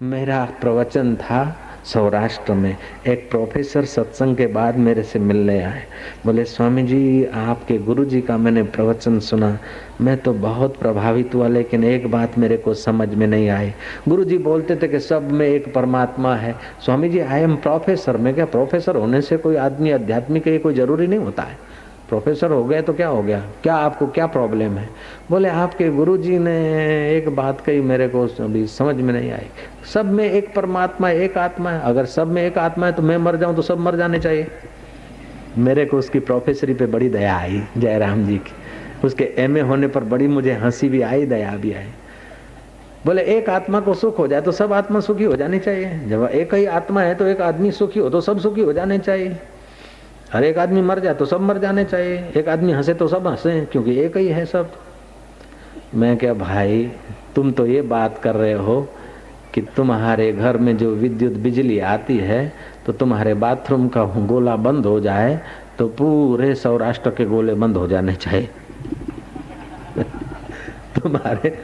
मेरा प्रवचन था सौराष्ट्र में। एक प्रोफेसर सत्संग के बाद मेरे से मिलने आए। बोले, स्वामी जी आपके गुरु जी का मैंने प्रवचन सुना, मैं तो बहुत प्रभावित हुआ, लेकिन एक बात मेरे को समझ में नहीं आई। गुरु जी बोलते थे कि सब में एक परमात्मा है। Swami ji I am professor. मैं क्या प्रोफेसर होने से कोई आदमी आध्यात्मिक के कोई जरूरी नहीं होता है? प्रोफेसर हो गए तो क्या हो गया, क्या आपको क्या प्रॉब्लम है? बोले, आपके गुरुजी ने एक बात कही, मेरे को अभी समझ में नहीं आई। सब में एक परमात्मा, एक आत्मा है। अगर सब में एक आत्मा है तो मैं मर जाऊं तो सब मर जाने चाहिए। मेरे को उसकी प्रोफेसरी पे बड़ी दया आई, जयराम जी की। उसके एमए होने पर बड़ी मुझे हंसी भी आई, दया भी आई। बोले, एक आत्मा को सुख हो जाए तो सब आत्मा सुखी हो जानी चाहिए। जब एक ही आत्मा है तो एक आदमी सुखी हो तो सब सुखी हो जाने चाहिए। हर एक आदमी मर जाए तो सब मर जाने चाहिए। एक आदमी हंसे तो सब हंसे, क्योंकि एक ही है सब। मैं क्या भाई, तुम तो ये बात कर रहे हो कि तुम्हारे घर में जो विद्युत बिजली आती है तो तुम्हारे बाथरूम का गोला बंद हो जाए तो पूरे सौराष्ट्र के गोले बंद हो जाने चाहिए। तुम्हारे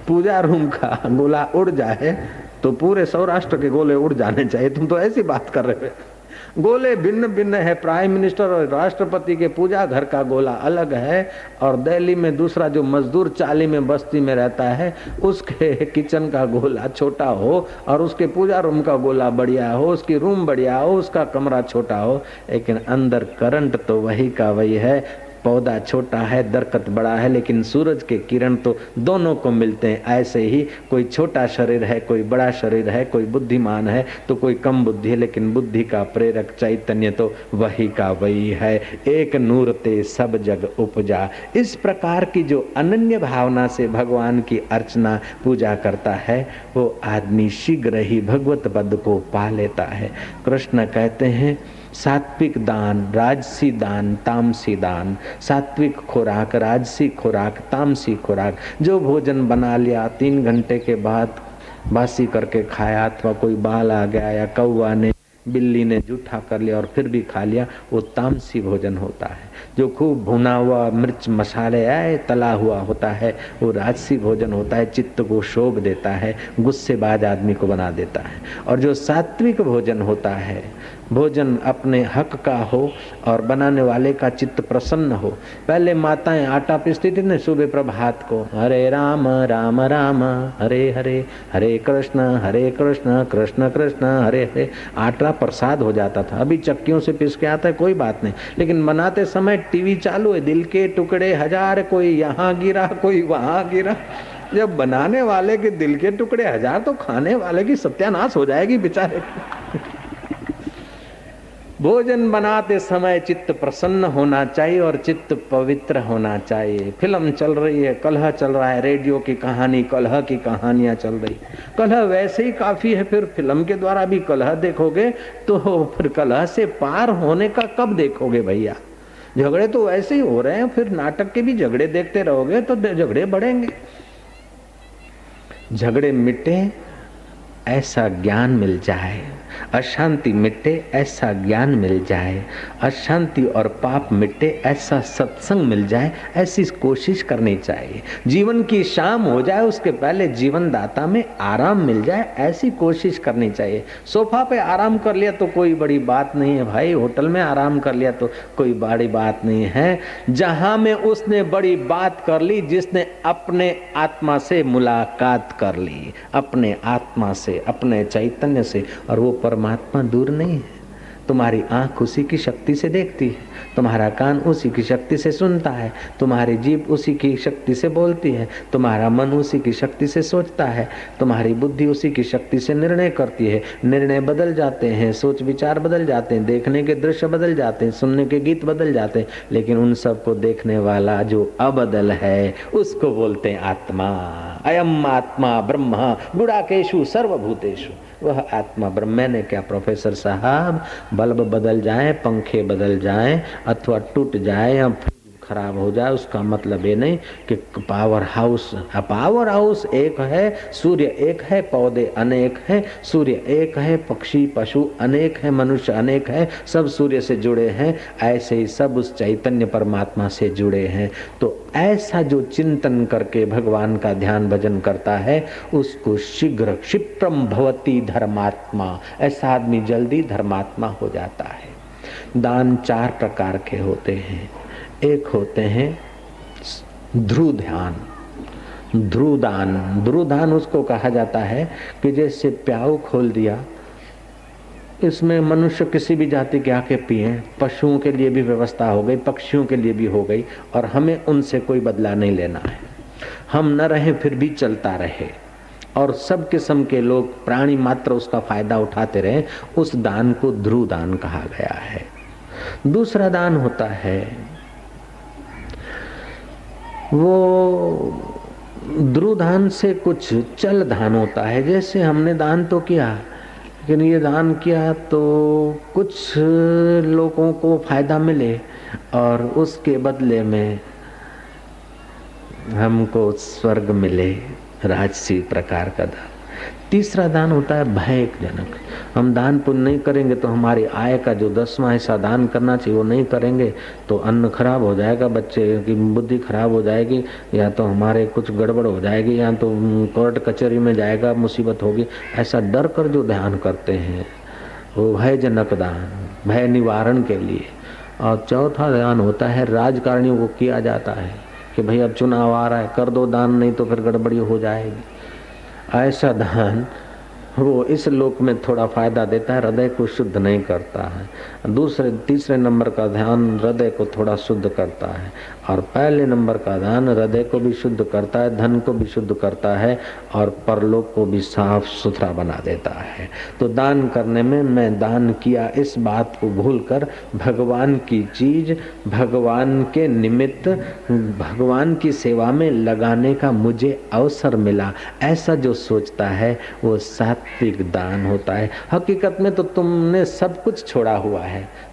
पूजा रूम का गोला उड़ जाए तो पूरे सौराष्ट्र के गोले उड़ जाने चाहिए। तुम तो ऐसी बात कर रहे हो। गोले भिन्न भिन्न है। प्राइम मिनिस्टर और राष्ट्रपति के पूजा घर का गोला अलग है, और दिल्ली में दूसरा जो मजदूर चाली में बस्ती में रहता है उसके किचन का गोला छोटा हो और उसके पूजा रूम का गोला बढ़िया हो, उसकी रूम बढ़िया हो, उसका कमरा छोटा हो, लेकिन अंदर करंट तो वही का वही है। पौधा छोटा है, दरख्त बड़ा है, लेकिन सूरज के किरण तो दोनों को मिलते हैं। ऐसे ही कोई छोटा शरीर है, कोई बड़ा शरीर है, कोई बुद्धिमान है तो कोई कम बुद्धि है, लेकिन बुद्धि का प्रेरक चैतन्य तो वही का वही है। एक नूर ते सब जग उपजा। इस प्रकार की जो अनन्य भावना से भगवान की अर्चना पूजा करता है वो आदमी शीघ्र ही भगवत पद को पा लेता है। कृष्ण कहते हैं, सात्विक दान, राजसी दान, तामसी दान। सात्विक खुराक, राजसी खुराक, तामसी खुराक। जो भोजन बना लिया 3 घंटे के बाद बासी करके खाया, अथवा कोई बाल आ गया या कौवा ने बिल्ली ने जूठा कर लिया और फिर भी खा लिया, वो तामसी भोजन होता है। जो खूब भुना हुआ मिर्च मसाले आए तला हुआ होता है वो राजसी भोजन होता है। चित्त को शोभ देता है, गुस्सेबाज आदमी को बना देता है। और जो सात्विक भोजन होता है, भोजन अपने हक का हो और बनाने वाले का चित्त प्रसन्न हो। पहले माताएं आटा पीसती थी ना सुबह प्रभात को, हरे राम राम राम हरे हरे, हरे कृष्ण कृष्ण कृष्ण हरे हरे। आटा प्रसाद हो जाता था। अभी चक्कियों से पीस के आता है, कोई बात नहीं, लेकिन बनाते समय टीवी चालू है, दिल के टुकड़े हजार, कोई यहाँ गिरा कोई वहां गिरा। जब बनाने वाले के दिल के टुकड़े हजार तो खाने वाले की सत्यानाश हो जाएगी बेचारे। भोजन बनाते समय चित्त प्रसन्न होना चाहिए और चित्त पवित्र होना चाहिए। फिल्म चल रही है, कलह चल रहा है, रेडियो की कहानी, कलह की कहानियां चल रही। कलह वैसे ही काफी है, फिर फिल्म के द्वारा भी कलह देखोगे तो फिर कलह से पार होने का कब देखोगे भैया? झगड़े तो वैसे ही हो रहे हैं, फिर नाटक के भी झगड़े देखते रहोगे तो झगड़े बढ़ेंगे। झगड़े मिटे ऐसा ज्ञान मिल जाए, अशांति मिटे ऐसा ज्ञान मिल जाए, अशांति और पाप मिटे ऐसा सत्संग मिल जाए, ऐसी कोशिश करनी चाहिए। जीवन की शाम हो जाए उसके पहले जीवन दाता में आराम मिल जाए, ऐसी कोशिश करनी चाहिए। सोफा पे आराम कर लिया तो कोई बड़ी बात नहीं है भाई, होटल में आराम कर लिया तो कोई बड़ी बात नहीं है। जहां में उसने बड़ी बात कर ली जिसने अपने आत्मा से मुलाकात कर ली, अपने आत्मा से, अपने चैतन्य से, और वो परमात्मा दूर नहीं है। तुम्हारी आंख उसी की शक्ति से देखती है, तुम्हारा कान उसी की शक्ति से सुनता है, तुम्हारी जीभ उसी की शक्ति से बोलती है, तुम्हारा मन उसी की शक्ति से सोचता है, तुम्हारी बुद्धि उसी की शक्ति से निर्णय करती है। निर्णय बदल जाते हैं, सोच विचार बदल जाते हैं, देखने के दृश्य बदल जाते हैं, सुनने के गीत बदल जाते हैं, लेकिन उन सबको देखने वाला जो अबदल है उसको बोलते हैं आत्मा। अयम आत्मा ब्रह्म गुणाकेशु सर्वभूतेषु। वह आत्मा ब्रह्म। मैंने क्या प्रोफेसर साहब, बल्ब बदल जाए, पंखे बदल जाए, अथवा टूट जाए या खराब हो जाए उसका मतलब ये नहीं कि पावर हाउस एक है, सूर्य एक है, पौधे अनेक हैं, सूर्य एक है, पक्षी पशु अनेक है, मनुष्य अनेक है, सब सूर्य से जुड़े हैं। ऐसे ही सब उस चैतन्य परमात्मा से जुड़े हैं। तो ऐसा जो चिंतन करके भगवान का ध्यान भजन करता है उसको शीघ्र क्षिप्रम भवति धर्मात्मा, ऐसा आदमी जल्दी धर्मात्मा हो जाता है। दान 4 प्रकार के होते हैं। एक होते हैं ध्रुव ध्यान, ध्रुव दान उसको कहा जाता है कि जैसे प्याऊ खोल दिया, इसमें मनुष्य किसी भी जाति के आके पिए, पशुओं के लिए भी व्यवस्था हो गई, पक्षियों के लिए भी हो गई, और हमें उनसे कोई बदला नहीं लेना है। हम न रहे फिर भी चलता रहे और सब किस्म के लोग प्राणी मात्र उसका फायदा उठाते रहे, उस दान को ध्रुव दान कहा गया है। दूसरा दान होता है वो ध्रुव दान से कुछ चल दान होता है। जैसे हमने दान तो किया, लेकिन ये दान किया तो कुछ लोगों को फायदा मिले और उसके बदले में हमको स्वर्ग मिले, राजसी प्रकार का दान। तीसरा दान होता है भय जनक। हम दान पुण्य नहीं करेंगे तो हमारी आय का जो 10वां हिस्सा दान करना चाहिए वो नहीं करेंगे तो अन्न खराब हो जाएगा, बच्चे की बुद्धि खराब हो जाएगी, या तो हमारे कुछ गड़बड़ हो जाएगी, या तो कोर्ट कचहरी में जाएगा, मुसीबत होगी। ऐसा डर कर जो ध्यान करते हैं वो भय जनक दान, भय निवारण के लिए। और चौथा ध्यान होता है राजकारणियों को किया जाता है कि भाई अब चुनाव आ रहा है, कर दो दान, नहीं तो फिर गड़बड़ी हो जाएगी। ऐसा दान वो इस लोक में थोड़ा फायदा देता है, हृदय को शुद्ध नहीं करता है। तीसरे नंबर का ध्यान हृदय को थोड़ा शुद्ध करता है, और पहले नंबर का दान हृदय को भी शुद्ध करता है, धन को भी शुद्ध करता है, और परलोक को भी साफ सुथरा बना देता है। तो दान करने में मैं दान किया इस बात को भूलकर भगवान की चीज, भगवान के निमित्त, भगवान की सेवा में लगाने का मुझे अवसर मिला, ऐसा जो सोचता है वो सात्विक दान होता है। हकीकत में तो तुमने सब कुछ छोड़ा हुआ है,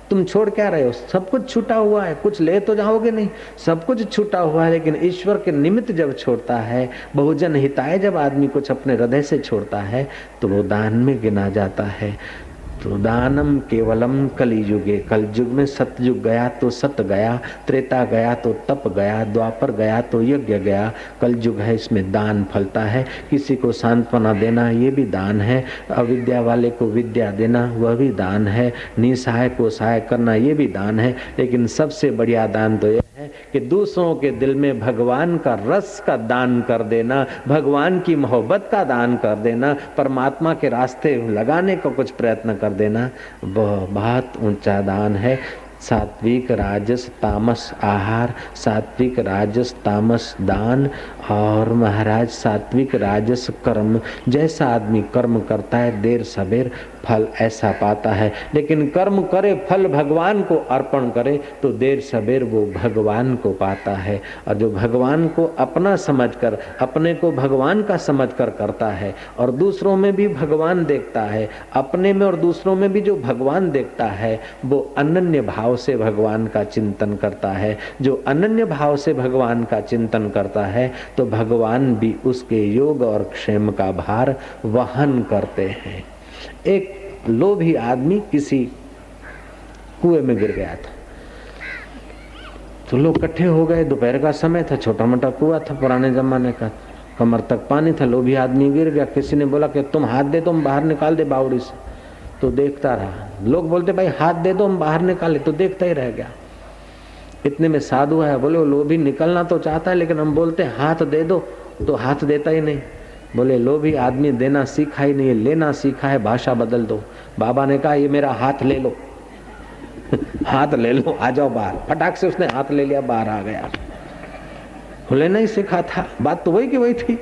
तुम छोड़ क्या रहे हो? सब कुछ छूटा हुआ है, कुछ ले तो जाओगे नहीं, सब कुछ छूटा हुआ है। लेकिन ईश्वर के निमित्त जब छोड़ता है, बहुजन हिताय जब आदमी कुछ अपने हृदय से छोड़ता है तो वो दान में गिना जाता है। तो दानम केवलम कलियुगे, कलयुग में सतयुग गया तो सत गया, त्रेता गया तो तप गया, द्वापर गया तो यज्ञ गया, कलयुग है इसमें दान फलता है। किसी को सांत्वना देना ये भी दान है, अविद्या वाले को विद्या देना वह भी दान है, निसहाय को सहाय करना ये भी दान है। लेकिन सबसे बढ़िया दान तो ये है कि दूसरों के दिल में भगवान का रस का दान कर देना, भगवान की मोहब्बत का दान कर देना, परमात्मा के रास्ते लगाने का कुछ प्रयत्न कर देना, वह बहुत ऊंचा दान है। सात्विक राजस तामस आहार, सात्विक राजस तामस दान, और महाराज सात्विक राजस कर्म। जैसा आदमी कर्म करता है देर सवेर फल ऐसा पाता है, लेकिन कर्म करे फल भगवान को अर्पण करे तो देर सवेर वो भगवान को पाता है। और जो भगवान को अपना समझकर, अपने को भगवान का समझकर करता है और दूसरों में भी भगवान देखता है, अपने में और दूसरों में भी जो भगवान देखता है वो अनन्य भाव से भगवान का चिंतन करता है। जो अनन्य भाव से भगवान का चिंतन करता है तो भगवान भी उसके योग और क्षेम का भार वहन करते हैं। एक लोभी आदमी किसी कुएं में गिर गया था, तो लोग इकट्ठे हो गए, दोपहर का समय था, छोटा मोटा कुआं था पुराने जमाने का, कमर तक पानी था। लोभी आदमी गिर गया, किसी ने बोला कि तुम हाथ दे दो हम बाहर निकाल दे बावड़ी से, तो देखता रहा। लोग बोलते भाई हाथ दे दो हम बाहर निकाले, तो देखता ही रह गया। इतने में साधु है, बोले वो लोभी निकलना तो चाहता है लेकिन हम बोलते हाथ दे दो तो हाथ देता ही नहीं। बोले लोभी आदमी देना सीखा ही नहीं, लेना सीखा है, भाषा बदल दो। बाबा ने कहा ये मेरा हाथ ले लो हाथ ले लो, आ जाओ बाहर। फटाक से उसने हाथ ले लिया, बाहर आ गया। लेना ही सीखा था, बात तो वही की वही थी।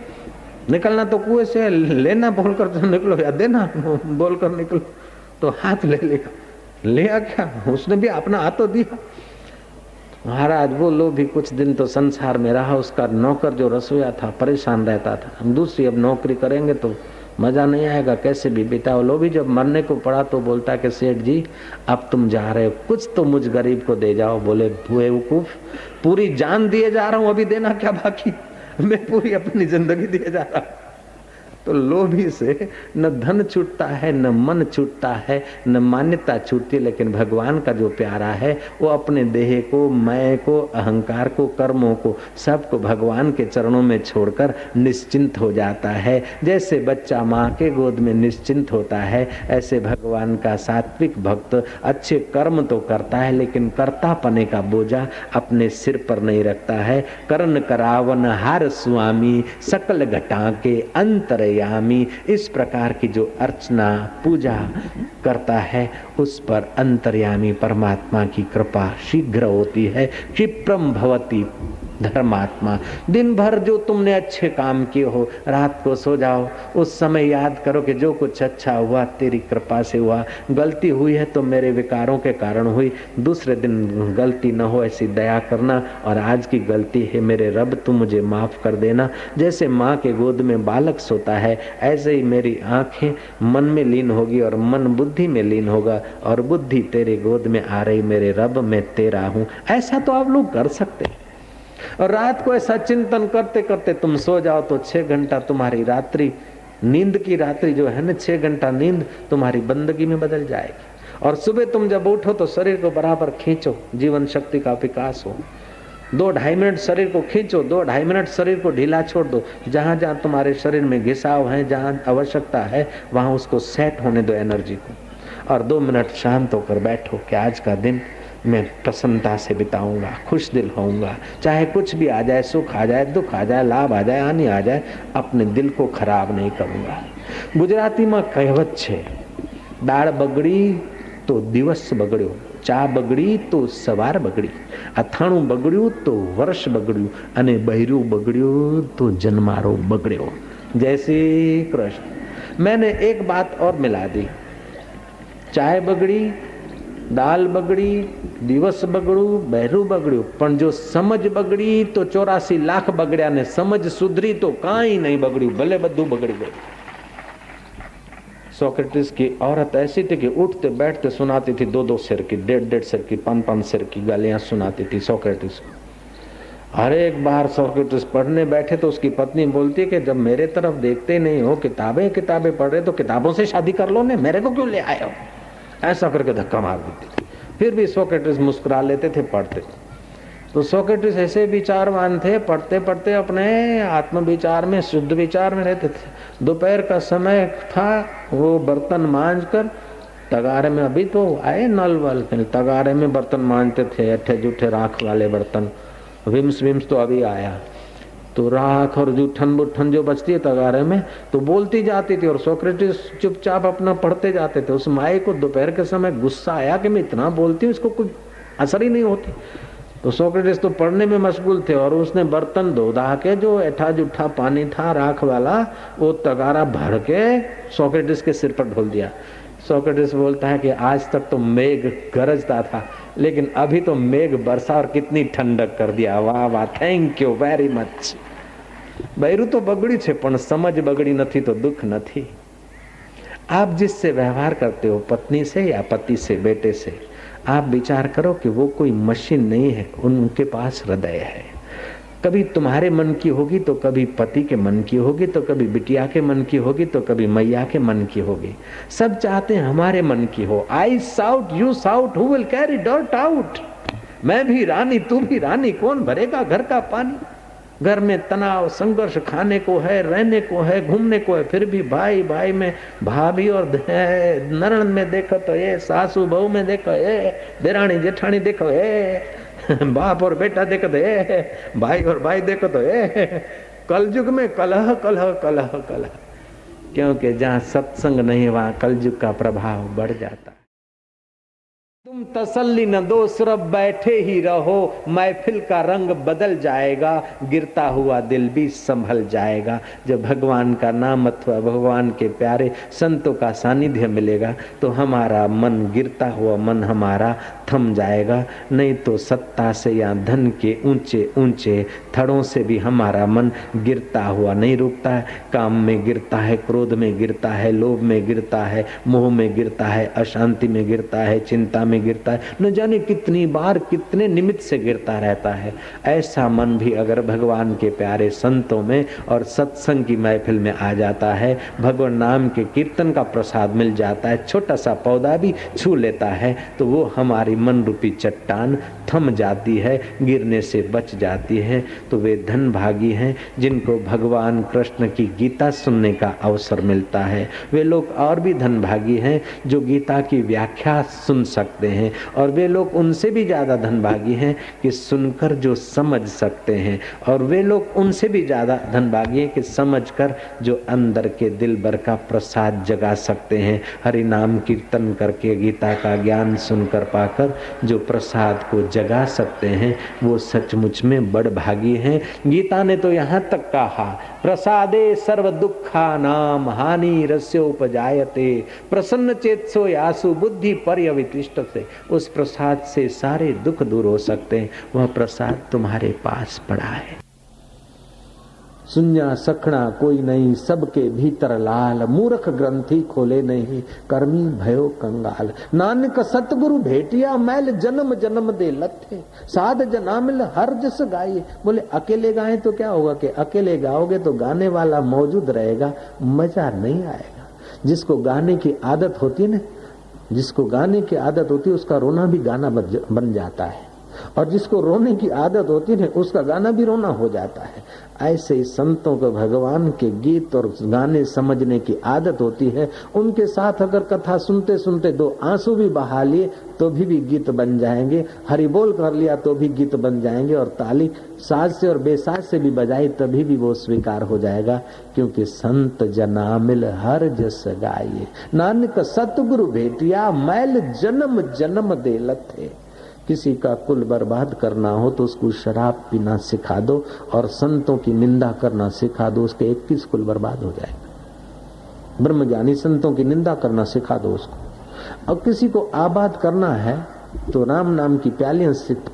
निकलना तो कुएं से, लेना बोलकर तो निकलो या देना बोलकर निकलो, तो हाथ ले लिया। लिया क्या, उसने भी अपना हाथ तो दिया। महाराज वो लोग भी कुछ दिन तो संसार में रहा, उसका नौकर जो रसोईया था परेशान रहता था, हम दूसरी अब नौकरी करेंगे तो मजा नहीं आएगा, कैसे भी बिताओ। लो भी जब मरने को पड़ा तो बोलता कि सेठ जी अब तुम जा रहे हो, कुछ तो मुझ गरीब को दे जाओ। बोले बेवकूफ, पूरी जान दिए जा रहा हूं, अभी देना क्या बाकी, मैं पूरी अपनी जिंदगी दिए जा रहा हूं। तो लोभी से न धन छूटता है, न मन छूटता है, न मान्यता छूटती है, लेकिन भगवान का जो प्यारा है वो अपने देह को, मैं को, अहंकार को, कर्मों को, सबको भगवान के चरणों में छोड़कर निश्चिंत हो जाता है। जैसे बच्चा माँ के गोद में निश्चिंत होता है, ऐसे भगवान का सात्विक भक्त अच्छे कर्म तो करता है, लेकिन कर्तापने का बोझा अपने सिर पर नहीं रखता है। कर्ण करावन हार स्वामी, सकल घटा के अंतर यामी, इस प्रकार की जो अर्चना पूजा करता है उस पर अंतर्यामी परमात्मा की कृपा शीघ्र होती है। क्षिप्रम भवति धर्मात्मा। दिन भर जो तुमने अच्छे काम किए हो, रात को सो जाओ, उस समय याद करो कि जो कुछ अच्छा हुआ तेरी कृपा से हुआ, गलती हुई है तो मेरे विकारों के कारण हुई, दूसरे दिन गलती न हो ऐसी दया करना, और आज की गलती है मेरे रब तू मुझे माफ कर देना। जैसे माँ के गोद में बालक सोता है, ऐसे ही मेरी आंखें मन में लीन होगी और मन बुद्धि में लीन होगा, और बुद्धि तेरे गोद में आ रही, मेरे रब मैं तेरा हूँ। ऐसा तो आप लोग कर सकते। और रात को ऐसा चिंतन करते करते तुम सो जाओ तो 6 घंटा तुम्हारी रात्रि, नींद की रात्रि जो है ना, 6 घंटा नींद तुम्हारी बंदगी में बदल जाएगी। और सुबह तुम जब उठो तो शरीर को बराबर खींचो, जीवन शक्ति का विकास हो। 2-2.5 मिनट शरीर को खींचो, 2-2.5 मिनट शरीर को ढीला छोड़ दो। जहां जहां तुम्हारे शरीर में घिसाव है, जहां आवश्यकता है, वहां उसको सेट होने दो एनर्जी को, और 2 मिनट शांत होकर बैठो कि आज का दिन मैं प्रसन्नता से बिताऊंगा, खुश दिल होऊंगा, चाहे कुछ भी आ जाए, सुख आ जाए, दुख आ जाए, लाभ आ जाए, हानि आ जाए, अपने दिल को खराब नहीं करूंगा। गुजराती में कહેવત છે, દાળ બગડી તો દિવસ બગડ્યો, ચા બગડી તો સવાર બગડી, અથાણું બગડ્યું તો વર્ષ બગડ્યું, અને બૈરું બગડ્યું તો જન્મારો બગડ્યો। जय श्री कृष्ण। मैंने एक बात और मिला दी, चाय बगड़ी, दाल बगड़ी, दिवस बगड़ू, बहरू बगड़ू, पण जो समझ बगड़ी तो 84 लाख बगड़्या ने समझ सुधरी तो काई नहीं बगड़ू, भले बधु बगड़ी गई। सोक्रेटिस की औरत ऐसी थी कि उठते बैठते सुनाती थी 2-2 सिर की, 1.5-1.5 सिर की, 5-5 सिर की गालियां सुनाती थी सोक्रेटिस को। हर एक बार सोक्रेटिस पढ़ने बैठे तो उसकी पत्नी बोलती है कि जब मेरे तरफ देखते नहीं हो, किताबें किताबें पढ़ रहे तो किताबों से शादी कर लो ने, मेरे को क्यों ले आए हो, ऐसा करके धक्का मार देती थी। फिर भी सोक्रेटिस मुस्कुरा लेते थे, पढ़ते। तो सोक्रेटिस ऐसे विचारवान थे, पढ़ते पढ़ते अपने आत्म विचार में, शुद्ध विचार में रहते थे। दोपहर का समय था, वो बर्तन मांज कर तगारे में, अभी तो आए नल वल, तगारे में बर्तन मांजते थे, अट्ठे जूठे राख वाले बर्तन, विम्स तो अभी आया। तो राख और जूठन बुठन जो बचती है तगारे में, तो बोलती जाती थी और सोक्रेटिस चुपचाप अपना पढ़ते जाते थे। उस माई को दोपहर के समय गुस्सा आया कि मैं इतना बोलती हूँ, इसको कोई असर ही नहीं होती। तो सोक्रेटिस तो पढ़ने में मशगूल थे, और उसने बर्तन धो धा के जो ऐठा जूठा पानी था राख वाला, वो तगारा भर के सोक्रेटिस के सिर पर ढोल दिया। सोक्रेटिस बोलता है कि आज तक तो मेघ गरजता था, लेकिन अभी तो मेघ बरसा और कितनी ठंडक कर दिया। वाह वाह, थैंक यू वेरी मच। बૈરું तो बगड़ी छे, पण समझ बगड़ी नहीं तो दुख नहीं। आप जिससे व्यवहार करते हो, पत्नी से या पति से, बेटे से, आप विचार करो कि वो कोई मशीन नहीं है, उनके पास हृदय है। कभी तुम्हारे मन की होगी तो कभी पति के मन की होगी, तो कभी बिटिया के मन की होगी, तो कभी मैया के मन की होगी। सब चाहते हैं हमारे मन की हो। I shout you shout, who will carry dirt out. मैं भी रानी तू भी रानी, कौन भरेगा घर का पानी। घर में तनाव संघर्ष खाने को है, रहने को है, घूमने को है, फिर भी भाई भाई में, भाभी और नरण में देखो तो ये, सासू बहू में देखो ये, देरानी जेठानी देखो ये, बाप और बेटा देखो तो ये, भाई और भाई देखो तो ये। कलयुग में कलह कलह कलह कलह, क्योंकि जहाँ सत्संग नहीं वहाँ कलयुग का प्रभाव बढ़ जाता है। तुम तुम तसल्ली न दो, सिर्फ बैठे ही रहो, महफिल का रंग बदल जाएगा, गिरता हुआ दिल भी संभल जाएगा। जब भगवान का नाम अथवा भगवान के प्यारे संतों का सानिध्य मिलेगा तो हमारा मन, गिरता हुआ मन हमारा थम जाएगा। नहीं तो सत्ता से या धन के ऊंचे ऊंचे थड़ों से भी हमारा मन गिरता हुआ नहीं रुकता है। काम में गिरता है, क्रोध में गिरता है, लोभ में गिरता है, मोह में गिरता है, अशांति में गिरता है, चिंता में गिरता है, न जाने कितनी बार कितने निमित्त से गिरता रहता है। ऐसा मन भी अगर भगवान के प्यारे संतों में और सत्संग की महफिल में आ जाता है, भगवान नाम के कीर्तन का प्रसाद मिल जाता है, छोटा सा पौधा भी छू लेता है, तो वो हमारी मन रूपी चट्टान थम जाती है, गिरने से बच जाती है। तो वे धन भागी हैं जिनको भगवान कृष्ण की गीता सुनने का अवसर मिलता है। वे लोग और भी धन भागी हैं जो गीता की व्याख्या सुन सकते हैं, और वे लोग उनसे भी ज्यादा धन भागी हैं कि सुनकर जो समझ सकते हैं, और वे लोग उनसे भी ज्यादा धन भागी हैं कि समझकर जो अंदर के दिल भर का प्रसाद जगा सकते हैं। हरि नाम कीर्तन करके गीता का ज्ञान सुनकर पाकर जो प्रसाद को जगा सकते हैं, वो सचमुच में बड़ भागी हैं। गीता ने तो यहाँ तक कहा, प्रसादे सर्व दुखा नाम हानि रस्योपजायते, प्रसन्न चेतसो यासु बुद्धि पर्यवितिष्ठ से। उस प्रसाद से सारे दुख दूर हो सकते हैं। वह प्रसाद तुम्हारे पास पड़ा है। सुन्या सखना कोई नहीं, सबके भीतर लाल, मूर्ख ग्रंथि खोले नहीं, कर्मी भयो कंगाल। नानक सतगुरु भेटिया, मैल जन्म जन्म दे लथे, साध जना मिल हर जस गाये। बोले अकेले गाए तो क्या होगा कि अकेले गाओगे तो गाने वाला मौजूद रहेगा, मजा नहीं आएगा। जिसको गाने की आदत होती है ना, जिसको गाने की आदत होती है उसका रोना भी गाना बन जाता है, और जिसको रोने की आदत होती है उसका गाना भी रोना हो जाता है। ऐसे ही संतों को भगवान के गीत और गाने समझने की आदत होती है। उनके साथ अगर कथा सुनते सुनते दो आंसू भी बहा लिए तो भी गीत बन जाएंगे, हरि बोल कर लिया तो भी गीत बन जाएंगे, और ताली साज से और बेसाज से भी बजाई तभी भी वो स्वीकार हो जाएगा। क्योंकि संत जना मिल हर जस गाये, नानक सतगुरु भेटिया, मैल जन्म जन्म दे लथे। किसी का कुल बर्बाद करना हो तो उसको शराब पीना सिखा दो, और संतों की निंदा करना सिखा दो, उसके 21 कुल बर्बाद हो जाएगा। ब्रह्मज्ञानी संतों की निंदा करना सिखा दो उसको। और किसी को आबाद करना है तो राम नाम की प्यालियां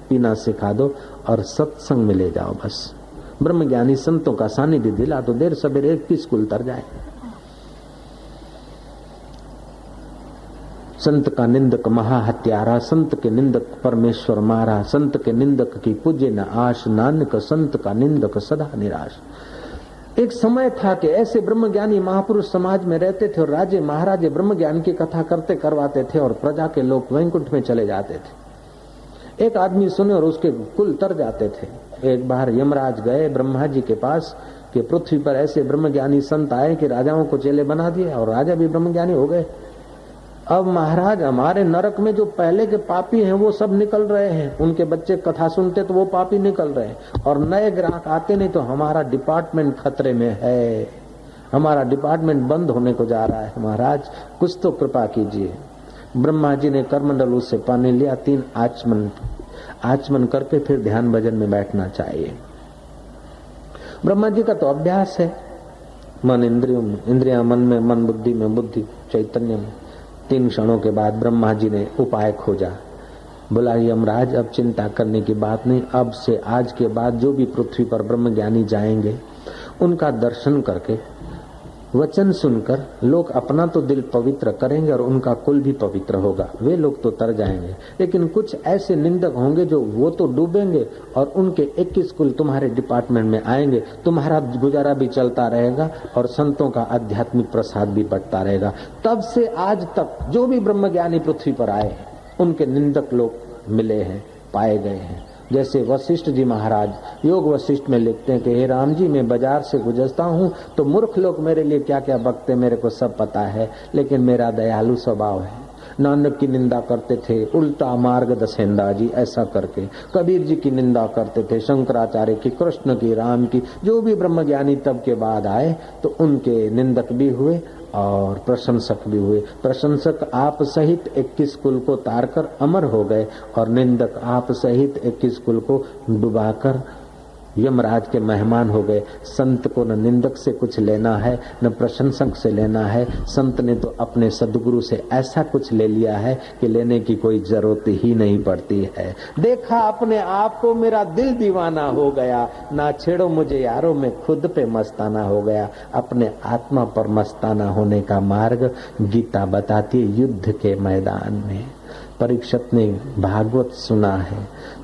पीना सिखा दो और सत्संग में ले जाओ। बस ब्रह्मज्ञानी संतों का सानिध्य दिला तो देर सवेरे 21 कुल तर जाए। संत का निंदक महा हत्यारा, संत के निंदक परमेश्वर मारा, संत के निंदक की पूज्य न आश, नानक संत का निंदक सदा निराश। एक समय था कि ऐसे ब्रह्मज्ञानी महापुरुष समाज में रहते थे, और राजे महाराजे ब्रह्मज्ञान की कथा करते करवाते थे, और प्रजा के लोग वैकुंठ में चले जाते थे। एक आदमी सुने और उसके कुल तर जाते थे। एक बार यमराज गए ब्रह्मा जी के पास कि पृथ्वी पर ऐसे ब्रह्मज्ञानी संत आए कि राजाओं को चेले बना दिए, और राजा भी ब्रह्मज्ञानी हो गए। अब महाराज, हमारे नरक में जो पहले के पापी हैं वो सब निकल रहे हैं, उनके बच्चे कथा सुनते तो वो पापी निकल रहे हैं, और नए ग्राहक आते नहीं, तो हमारा डिपार्टमेंट खतरे में है, हमारा डिपार्टमेंट बंद होने को जा रहा है। महाराज कुछ तो कृपा कीजिए। ब्रह्मा जी ने करमंडल से पानी लिया, 3 आचमन करके फिर ध्यान भजन में बैठना चाहिए। ब्रह्मा जी का तो अभ्यास है, मन इंद्रियां मन में, मन बुद्धि में, बुद्धि चैतन्य में। 3 क्षणों के बाद ब्रह्मा जी ने उपाय खोजा। बोला यमराज, अब चिंता करने की बात नहीं, अब से आज के बाद जो भी पृथ्वी पर ब्रह्मज्ञानी जाएंगे उनका दर्शन करके, वचन सुनकर लोग अपना तो दिल पवित्र करेंगे और उनका कुल भी पवित्र होगा, वे लोग तो तर जाएंगे। लेकिन कुछ ऐसे निंदक होंगे जो वो तो डूबेंगे और उनके 21 कुल तुम्हारे डिपार्टमेंट में आएंगे, तुम्हारा गुजारा भी चलता रहेगा और संतों का आध्यात्मिक प्रसाद भी बढ़ता रहेगा। तब से आज तक जो भी ब्रह्मज्ञानी पृथ्वी पर आए हैं उनके निंदक लोग मिले हैं, पाए गए हैं। जैसे वशिष्ठ जी महाराज योग वशिष्ठ में लिखते हैं कि हे राम जी, मैं बाजार से गुजरता हूँ तो मूर्ख लोग मेरे लिए क्या क्या बकते मेरे को सब पता है, लेकिन मेरा दयालु स्वभाव है। नानक की निंदा करते थे, उल्टा मार्ग दसेंदा जी ऐसा करके। कबीर जी की निंदा करते थे, शंकराचार्य की, कृष्ण की, राम की। जो भी ब्रह्मज्ञानी तब के बाद आए तो उनके निंदक भी हुए और प्रशंसक भी हुए। प्रशंसक आप सहित 21 कुल को तारकर अमर हो गए और निंदक आप सहित 21 कुल को डुबाकर यमराज के मेहमान हो गए। संत को न निंदक से कुछ लेना है न प्रशंसक से लेना है। संत ने तो अपने सदगुरु से ऐसा कुछ ले लिया है कि लेने की कोई जरूरत ही नहीं पड़ती है। देखा अपने आप को मेरा दिल दीवाना हो गया, ना छेड़ो मुझे यारो मैं खुद पे मस्ताना हो गया। अपने आत्मा पर मस्ताना होने का मार्ग गीता बताती है युद्ध के मैदान में। परीक्षित ने भागवत सुना है,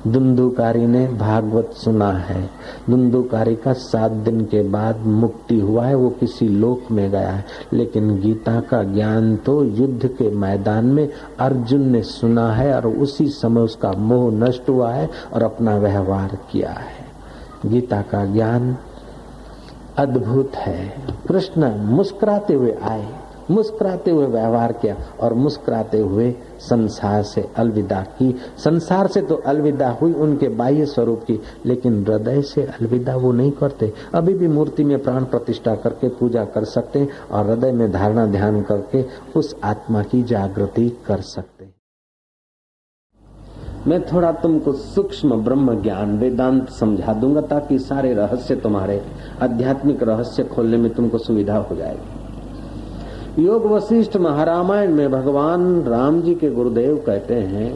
दुंदुकारी ने भागवत सुना है। दुंदुकारी का 7 दिन के बाद मुक्ति हुआ है, वो किसी लोक में गया है। लेकिन गीता का ज्ञान तो युद्ध के मैदान में अर्जुन ने सुना है और उसी समय उसका मोह नष्ट हुआ है और अपना व्यवहार किया है। गीता का ज्ञान अद्भुत है। कृष्ण मुस्कुराते हुए आए, मुस्कुराते हुए व्यवहार किया और मुस्कुराते हुए संसार से अलविदा की। संसार से तो अलविदा हुई उनके बाह्य स्वरूप की, लेकिन हृदय से अलविदा वो नहीं करते। अभी भी मूर्ति में प्राण प्रतिष्ठा करके पूजा कर सकते हैं और हृदय में धारणा ध्यान करके उस आत्मा की जागृति कर सकते हैं। मैं थोड़ा तुमको सूक्ष्म ब्रह्म ज्ञान वेदांत समझा दूंगा ताकि सारे रहस्य तुम्हारे आध्यात्मिक रहस्य खोलने में तुमको सुविधा हो जाएगी। योग वशिष्ठ महारामायण में भगवान राम जी के गुरुदेव कहते हैं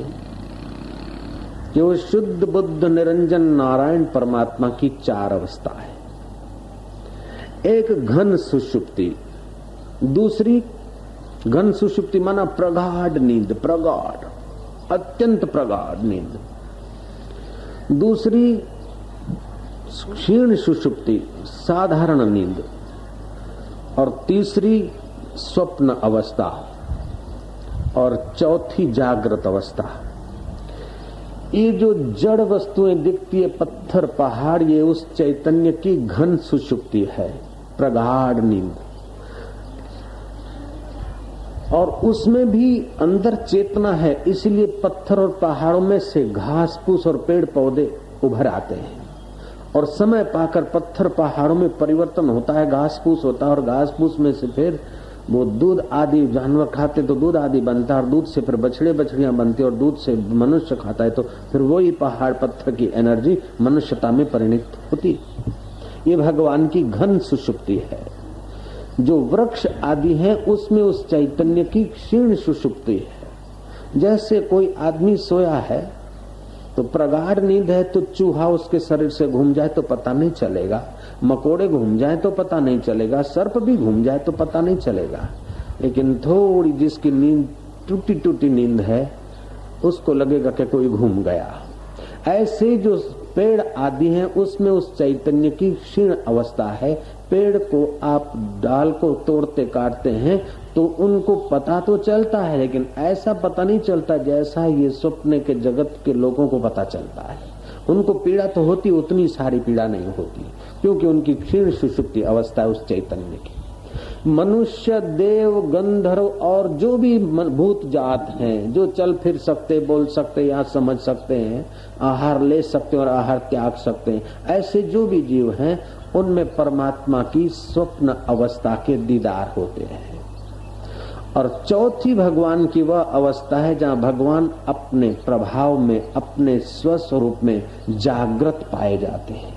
कि वो शुद्ध बुद्ध निरंजन नारायण परमात्मा की 4 अवस्था है। एक घन सुषुप्ति, दूसरी घन सुषुप्ति माना प्रगाढ़ नींद, प्रगाढ़ अत्यंत प्रगाढ़ नींद। दूसरी क्षीण सुषुप्ति, साधारण नींद। और तीसरी स्वप्न अवस्था और चौथी जागृत अवस्था। ये जो जड़ वस्तुएं दिखती है, पत्थर पहाड़, ये उस चैतन्य की घन सुषुप्ति है, प्रगाढ़ नींद। और उसमें भी अंदर चेतना है, इसलिए पत्थर और पहाड़ों में से घास फूस और पेड़ पौधे उभर आते हैं और समय पाकर पत्थर पहाड़ों में परिवर्तन होता है, घास फूस होता है और घास फूस में से फिर वो दूध आदि जानवर खाते तो दूध आदि बनता है और दूध से फिर बछड़े बछड़ियां बनती है और दूध से मनुष्य खाता है तो फिर वही पहाड़ पत्थर की एनर्जी मनुष्यता में परिणत होती। ये भगवान की घन सुषुप्ति है। जो वृक्ष आदि है उसमें उस चैतन्य की क्षीण सुषुप्ति है। जैसे कोई आदमी सोया है तो प्रगाढ़ नींद है तो चूहा उसके शरीर से घूम जाए तो पता नहीं चलेगा, मकोड़े घूम जाए तो पता नहीं चलेगा, सर्प भी घूम जाए तो पता नहीं चलेगा। लेकिन थोड़ी जिसकी नींद टूटी टूटी नींद है उसको लगेगा कि कोई घूम गया। ऐसे जो पेड़ आदि हैं उसमें उस चैतन्य की क्षीण अवस्था है। पेड़ को आप डाल को तोड़ते काटते हैं तो उनको पता तो चलता है, लेकिन ऐसा पता नहीं चलता जैसा ये स्वप्न के जगत के लोगों को पता चलता है। उनको पीड़ा तो होती, उतनी सारी पीड़ा नहीं होती, क्योंकि उनकी क्षीण सुषुप्ति अवस्था है उस चैतन्य की। मनुष्य, देव, गंधर्व और जो भी भूत जात हैं, जो चल फिर सकते, बोल सकते या समझ सकते हैं, आहार ले सकते और आहार त्याग सकते हैं, ऐसे जो भी जीव हैं उनमें परमात्मा की स्वप्न अवस्था के दीदार होते हैं। और चौथी भगवान की वह अवस्था है जहाँ भगवान अपने प्रभाव में, अपने स्वस्वरूप में जागृत पाए जाते हैं।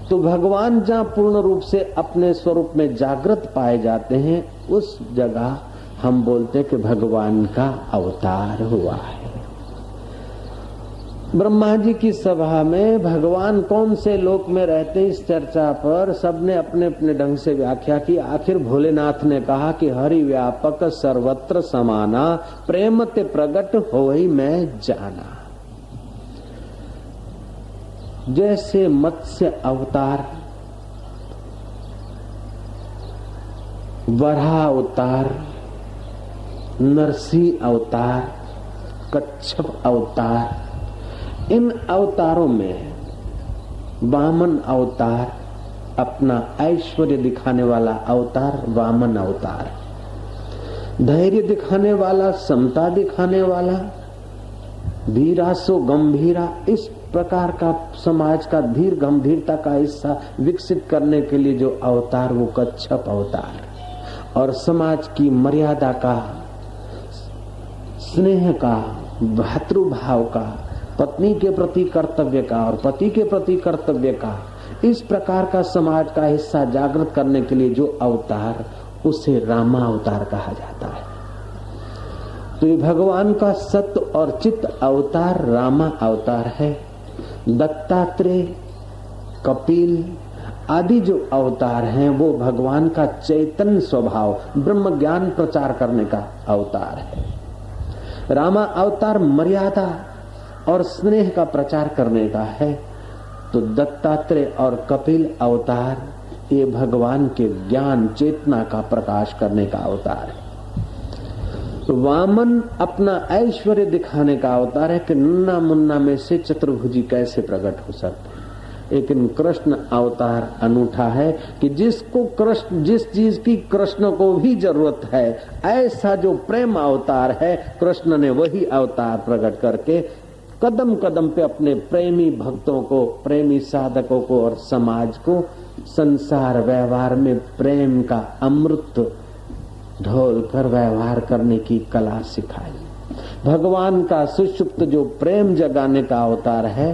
तो भगवान जहाँ पूर्ण रूप से अपने स्वरूप में जागृत पाए जाते हैं उस जगह हम बोलते हैं कि भगवान का अवतार हुआ है। ब्रह्मा जी की सभा में भगवान कौन से लोक में रहते, इस चर्चा पर सबने अपने अपने ढंग से व्याख्या की। आखिर भोलेनाथ ने कहा कि हरि व्यापक सर्वत्र समाना, प्रेम ते प्रगट होई मैं जाना। जैसे मत्स्य अवतार, वराह अवतार, नरसिंह अवतार, कच्छप अवतार, इन अवतारों में वामन अवतार अपना ऐश्वर्य दिखाने वाला अवतार वामन अवतार। धैर्य दिखाने वाला, समता दिखाने वाला, धीरा सो गंभीरा, इस प्रकार का समाज का धीर गंभीरता का हिस्सा विकसित करने के लिए जो अवतार, वो कच्छप अवतार, और समाज की मर्यादा का, स्नेह का, भातृभाव का, पत्नी के प्रति कर्तव्य का और पति के प्रति कर्तव्य का, इस प्रकार का समाज का हिस्सा जागृत करने के लिए जो अवतार, उसे रामा अवतार कहा जाता है। तो ये भगवान का सत्य और चित्त अवतार रामा अवतार है। दत्तात्रेय, कपिल आदि जो अवतार हैं वो भगवान का चैतन्य स्वभाव, ब्रह्म ज्ञान प्रचार करने का अवतार है। रामा अवतार मर्यादा और स्नेह का प्रचार करने का है, तो दत्तात्रेय और कपिल अवतार ये भगवान के ज्ञान चेतना का प्रकाश करने का अवतार है। वामन अपना ऐश्वर्य दिखाने का अवतार है कि नन्ना मुन्ना में से चतुर्भुजी कैसे प्रकट हो सकते हैं। लेकिन कृष्ण अवतार अनूठा है कि जिसको कृष्ण, जिस चीज की कृष्ण को भी जरूरत है, ऐसा जो प्रेम अवतार है, कृष्ण ने वही अवतार प्रकट करके कदम कदम पे अपने प्रेमी भक्तों को, प्रेमी साधकों को और समाज को संसार व्यवहार में प्रेम का अमृत ढोल कर व्यवहार करने की कला सिखाई। भगवान का सुषुप्त जो प्रेम जगाने का अवतार है,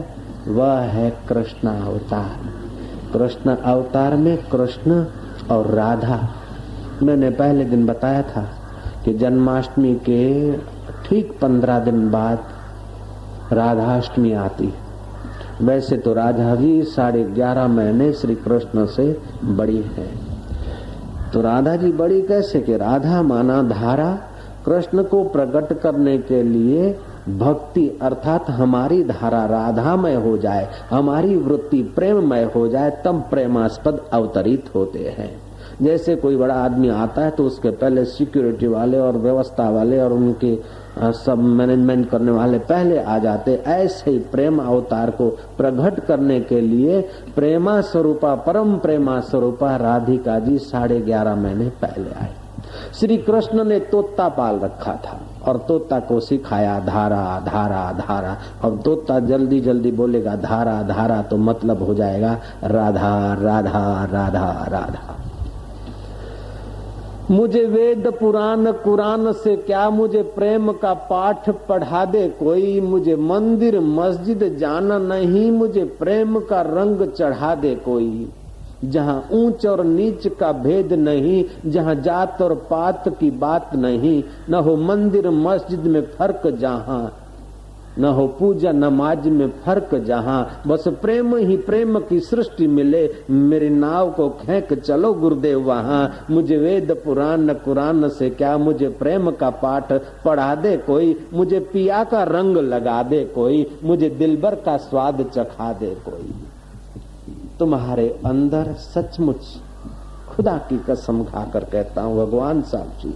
वह है कृष्ण अवतार। कृष्ण अवतार में कृष्ण और राधा, मैंने पहले दिन बताया था कि जन्माष्टमी के ठीक 15 दिन बाद राधाष्टमी आती। वैसे तो राधा जी 11.5 महीने श्री कृष्ण से बड़ी है। तो राधा जी बड़ी कैसे कि राधा माना धारा, कृष्ण को प्रकट करने के लिए भक्ति अर्थात हमारी धारा राधामय हो जाए, हमारी वृत्ति प्रेममय हो जाए, तब प्रेमास्पद अवतरित होते हैं। जैसे कोई बड़ा आदमी आता है तो उसके पहले सिक्योरिटी वाले और व्यवस्था वाले और उनके सब मैनेजमेंट करने वाले पहले आ जाते, ऐसे ही प्रेम अवतार को प्रकट करने के लिए प्रेमा स्वरूपा, परम प्रेमा स्वरूपा राधिका जी 11.5 महीने पहले आए। श्री कृष्ण ने तोता पाल रखा था और तोता को सिखाया धारा धारा धारा। अब तोता जल्दी जल्दी बोलेगा धारा धारा तो मतलब हो जाएगा राधा राधा राधा राधा। मुझे वेद पुराण कुरान से क्या, मुझे प्रेम का पाठ पढ़ा दे कोई, मुझे मंदिर मस्जिद जाना नहीं, मुझे प्रेम का रंग चढ़ा दे कोई। जहाँ ऊंच और नीच का भेद नहीं, जहाँ जात और पात की बात नहीं, न हो मंदिर मस्जिद में फर्क जहाँ, न हो पूजा नमाज में फर्क जहाँ, बस प्रेम ही प्रेम की सृष्टि मिले, मेरी नाव को खेक चलो गुरुदेव वहाँ। मुझे वेद पुराण कुरान से क्या, मुझे प्रेम का पाठ पढ़ा दे कोई, मुझे पिया का रंग लगा दे कोई, मुझे दिलबर का स्वाद चखा दे कोई। तुम्हारे अंदर सचमुच खुदा की कसम खाकर कहता हूँ भगवान साहब जी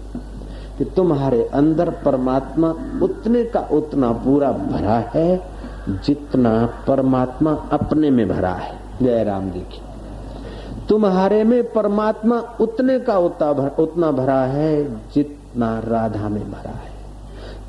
कि तुम्हारे अंदर परमात्मा उतने का उतना पूरा भरा है जितना परमात्मा अपने में भरा है। जय राम जी की। तुम्हारे में परमात्मा उतने का उतना भरा है जितना राधा में भरा है।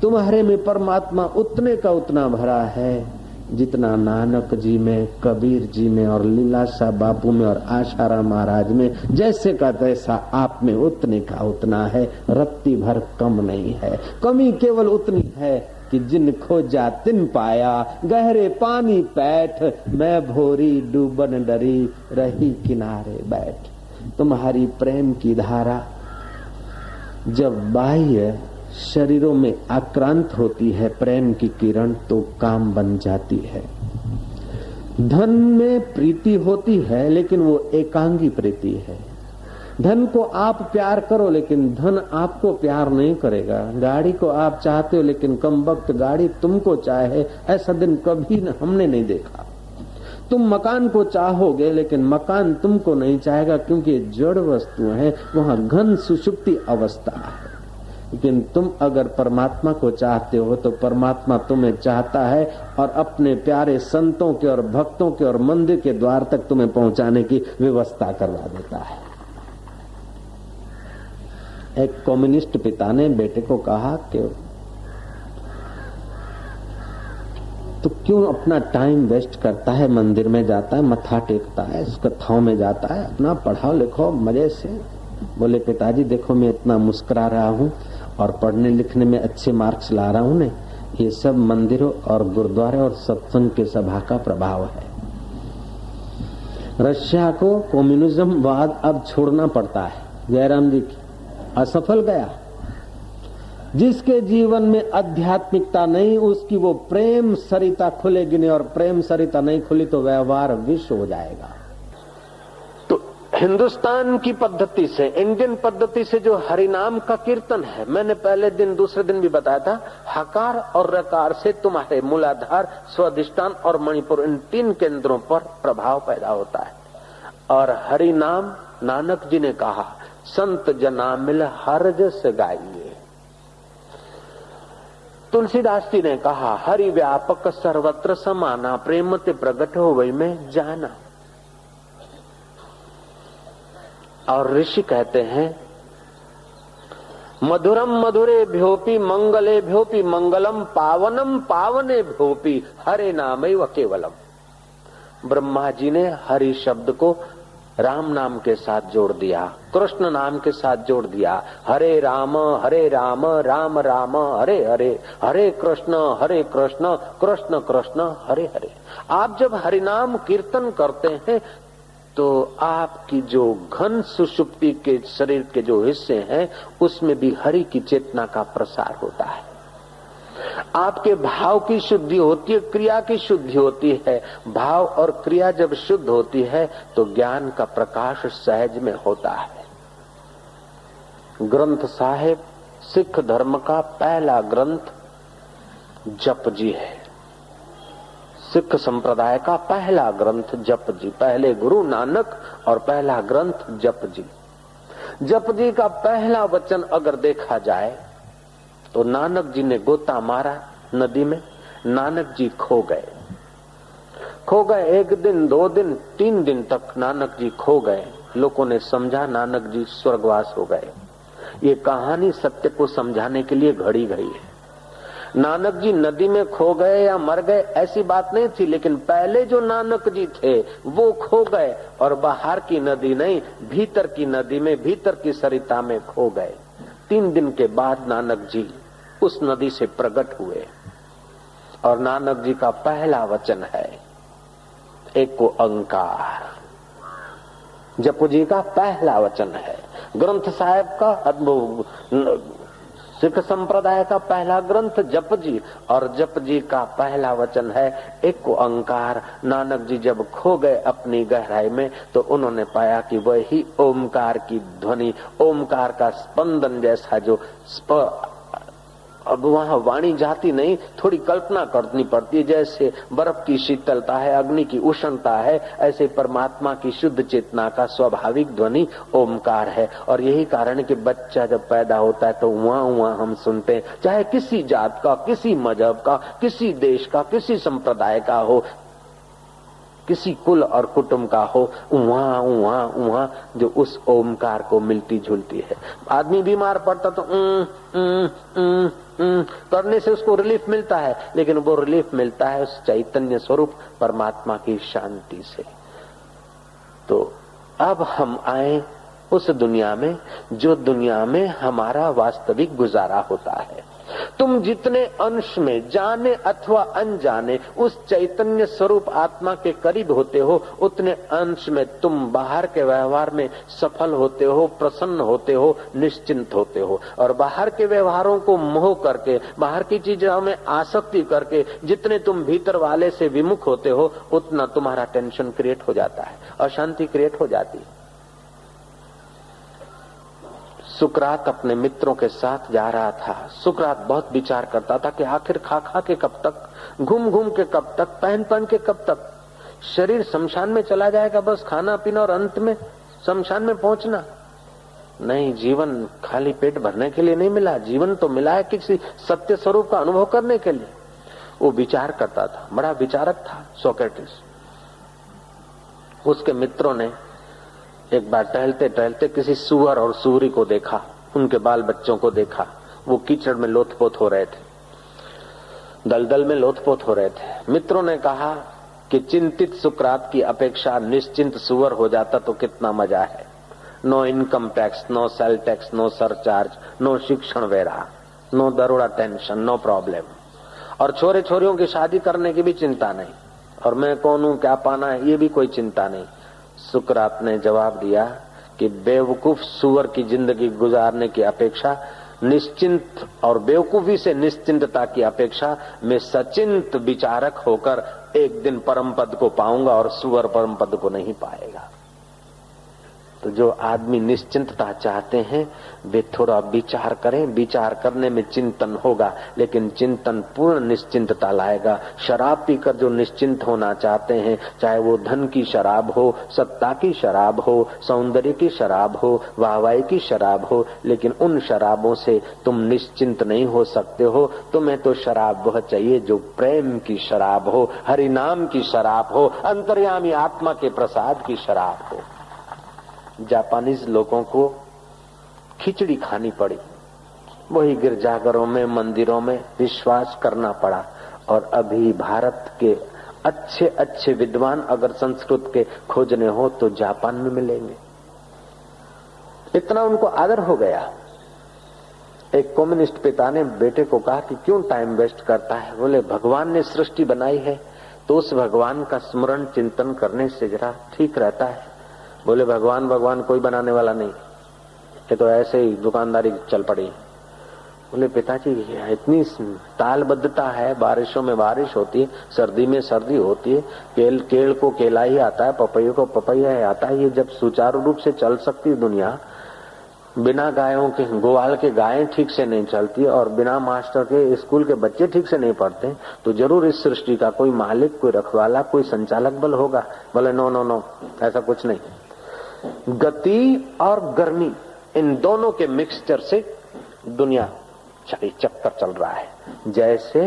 तुम्हारे में परमात्मा उतने का उतना भरा है जितना नानक जी में, कबीर जी में और लीलाशाह बापू में और आशाराम महाराज में, जैसे का तैसा आप में उतने का उतना है, रत्ती भर कम नहीं है। कमी केवल उतनी है कि जिन खोजा तिन पाया, गहरे पानी पैठ, मैं भोरी डूबन डरी रही किनारे बैठ। तुम्हारी प्रेम की धारा जब बाह्य शरीरों में आक्रांत होती है, प्रेम की किरण, तो काम बन जाती है। धन में प्रीति होती है लेकिन वो एकांगी प्रीति है। धन को आप प्यार करो लेकिन धन आपको प्यार नहीं करेगा। गाड़ी को आप चाहते हो लेकिन कम वक्त गाड़ी तुमको चाहे, ऐसा दिन कभी हमने नहीं देखा। तुम मकान को चाहोगे लेकिन मकान तुमको नहीं चाहेगा, क्योंकि जड़ वस्तु है, वहां घन सुषुप्ति अवस्था है। लेकिन तुम अगर परमात्मा को चाहते हो तो परमात्मा तुम्हें चाहता है और अपने प्यारे संतों के और भक्तों के और मंदिर के द्वार तक तुम्हें पहुंचाने की व्यवस्था करवा देता है। एक कम्युनिस्ट पिता ने बेटे को कहा कि तो क्यों अपना टाइम वेस्ट करता है, मंदिर में जाता है, मत्था टेकता है, कथाओं में जाता है, अपना पढ़ाओ लिखो मजे से। बोले पिताजी देखो मैं इतना मुस्कुरा रहा हूँ और पढ़ने लिखने में अच्छे मार्क्स ला रहा हूँ ने, ये सब मंदिरों और गुरुद्वारे और सत्संग के सभा का प्रभाव है। रशिया को कम्युनिज्म वाद अब छोड़ना पड़ता है। जयराम जी की असफल गया। जिसके जीवन में आध्यात्मिकता नहीं, उसकी वो प्रेम सरिता खुलेगी नहीं, और प्रेम सरिता नहीं खुली तो व्यवहार विष हो जाएगा। तो हिंदुस्तान की पद्धति से, इंडियन पद्धति से जो हरिनाम का कीर्तन है, मैंने पहले दिन दूसरे दिन भी बताया था, हकार और रकार से तुम्हारे मूलाधार, स्वादिष्टान और मणिपुर, इन 3 केंद्रों पर प्रभाव पैदा होता है। और हरिनाम, नानक जी ने कहा, संत जना मिल हर जस गाइए। तुलसीदास जी ने कहा, हरि व्यापक सर्वत्र समाना, प्रेम ते प्रगट हो वही में जाना। और ऋषि कहते हैं, मधुरम मधुरे भ्योपि मंगले भ्योपि मंगलम, पावनम पावने भ्योपि हरे नामैव केवलम। ब्रह्मा जी ने हरि शब्द को राम नाम के साथ जोड़ दिया, कृष्ण नाम के साथ जोड़ दिया। हरे राम राम राम हरे हरे, हरे कृष्ण कृष्ण कृष्ण हरे हरे। आप जब हरिनाम कीर्तन करते हैं तो आपकी जो घन सुषुप्ति के शरीर के जो हिस्से हैं, उसमें भी हरि की चेतना का प्रसार होता है। आपके भाव की शुद्धि होती है, क्रिया की शुद्धि होती है। भाव और क्रिया जब शुद्ध होती है तो ज्ञान का प्रकाश सहज में होता है। ग्रंथ साहिब सिख धर्म का पहला ग्रंथ जप जी है। सिख संप्रदाय का पहला ग्रंथ जप जी, पहले गुरु नानक और पहला ग्रंथ जप जी। जप जी का पहला वचन अगर देखा जाए तो नानक जी ने गोता मारा नदी में, नानक जी खो गए। 1 दिन 2 दिन 3 दिन तक नानक जी खो गए। लोगों ने समझा नानक जी स्वर्गवास हो गए। ये कहानी सत्य को समझाने के लिए घड़ी गई है। नानक जी नदी में खो गए या मर गए ऐसी बात नहीं थी, लेकिन पहले जो नानक जी थे वो खो गए और बाहर की नदी नहीं, भीतर की नदी में, भीतर की सरिता में खो गए। 3 दिन के बाद नानक जी उस नदी से प्रकट हुए और नानक जी का पहला वचन है एको ओंकार। जप जी का पहला वचन है। ग्रंथ साहिब का, सिख संप्रदाय का पहला ग्रंथ जप जी, और जप जी का पहला वचन है एको ओंकार। नानक जी जब खो गए अपनी गहराई में तो उन्होंने पाया कि वही ओमकार की ध्वनि, ओमकार का स्पंदन जैसा जो अब वहां वाणी जाती नहीं, थोड़ी कल्पना करनी पड़ती है। जैसे बर्फ की शीतलता है, अग्नि की उष्णता है, ऐसे परमात्मा की शुद्ध चेतना का स्वाभाविक ध्वनि ओमकार है। और यही कारण है कि बच्चा जब पैदा होता है तो वहां हम सुनते हैं, चाहे किसी जात का, किसी मजहब का, किसी देश का, किसी संप्रदाय का हो, किसी कुल और कुटुंब का हो, वहां जो उस ओमकार को मिलती जुलती है। आदमी बीमार पड़ता तो करने से उसको रिलीफ मिलता है, लेकिन वो रिलीफ मिलता है उस चैतन्य स्वरूप परमात्मा की शांति से। तो अब हम आए उस दुनिया में जो दुनिया में हमारा वास्तविक गुजारा होता है। तुम जितने अंश में जाने अथवा अनजाने उस चैतन्य स्वरूप आत्मा के करीब होते हो, उतने अंश में तुम बाहर के व्यवहार में सफल होते हो, प्रसन्न होते हो, निश्चिंत होते हो। और बाहर के व्यवहारों को मोह करके, बाहर की चीजों में आसक्ति करके जितने तुम भीतर वाले से विमुख होते हो, उतना तुम्हारा टेंशन क्रिएट हो जाता है, अशांति क्रिएट हो जाती है। सुकरात अपने मित्रों के साथ जा रहा था। सुकरात बहुत विचार करता था कि आखिर खा खा के कब तक, घूम घूम के कब तक, पहन पहन के कब तक, शरीर शमशान में चला जाएगा, बस खाना पीना और अंत में शमशान में पहुंचना। नहीं, जीवन खाली पेट भरने के लिए नहीं मिला, जीवन तो मिला है किसी सत्य स्वरूप का अनुभव करने के लिए। वो विचार करता था, बड़ा विचारक था सोक्रेटिस। उसके मित्रों ने एक बार टहलते टहलते किसी सुअर और सूरी को देखा उनके बाल बच्चों को देखा, वो कीचड़ में लोथपोथ हो रहे थे, दलदल में लोथपोथ हो रहे थे। मित्रों ने कहा कि चिंतित सुकरात की अपेक्षा निश्चिंत सुअर हो जाता तो कितना मजा है। No income tax, no sale tax, no surcharge, no शिक्षण वेरा, नो दरोड़ा टेंशन, नो प्रॉब्लम। और छोरे छोरियों की शादी करने की भी चिंता नहीं, और मैं कौन हूं, क्या पाना है, ये भी कोई चिंता नहीं। सुकरात ने जवाब दिया कि बेवकूफ सुअर की जिंदगी गुजारने की अपेक्षा निश्चिंत, और बेवकूफी से निश्चिंतता की अपेक्षा मैं सचिंत विचारक होकर एक दिन परम पद को पाऊंगा और सुअर परम पद को नहीं पाएगा। तो जो आदमी निश्चिंतता चाहते हैं वे थोड़ा विचार करें, विचार करने में चिंतन होगा, लेकिन चिंतन पूर्ण निश्चिंतता लाएगा। शराब पीकर जो निश्चिंत होना चाहते हैं, चाहे वो धन की शराब हो, सत्ता की शराब हो, सौंदर्य की शराब हो, वाहवाही की शराब हो, लेकिन उन शराबों से तुम निश्चिंत नहीं हो सकते हो। तुम्हें तो शराब वह चाहिए जो प्रेम की शराब हो, हरि नाम की शराब हो, अंतर्यामी आत्मा के प्रसाद की शराब हो। जापानीज लोगों को खिचड़ी खानी पड़ी, वही गिरजाघरों में, मंदिरों में विश्वास करना पड़ा। और अभी भारत के अच्छे अच्छे विद्वान अगर संस्कृत के खोजने हो तो जापान में मिलेंगे, इतना उनको आदर हो गया। एक कम्युनिस्ट पिता ने बेटे को कहा कि क्यों टाइम वेस्ट करता है? बोले भगवान ने सृष्टि बनाई है तो उस भगवान का स्मरण चिंतन करने से जरा ठीक रहता है। बोले भगवान भगवान कोई बनाने वाला नहीं, ये तो ऐसे ही दुकानदारी चल पड़ी। बोले पिताजी इतनी तालबद्धता है, बारिशों में बारिश होती है, सर्दी में सर्दी होती है, केल को केला ही आता है, पपैये को पपैया ही आता है। ये जब सुचारू रूप से चल सकती दुनिया, बिना गायों के, गोवाल के गायें ठीक से नहीं चलती और बिना मास्टर के स्कूल के बच्चे ठीक से नहीं पढ़ते, तो जरूर इस सृष्टि का कोई मालिक, कोई रखवाला, कोई संचालक बल होगा। बोले नो नो नो, ऐसा कुछ नहीं। गति और गर्मी, इन दोनों के मिक्सचर से दुनिया चक्कर चल रहा है। जैसे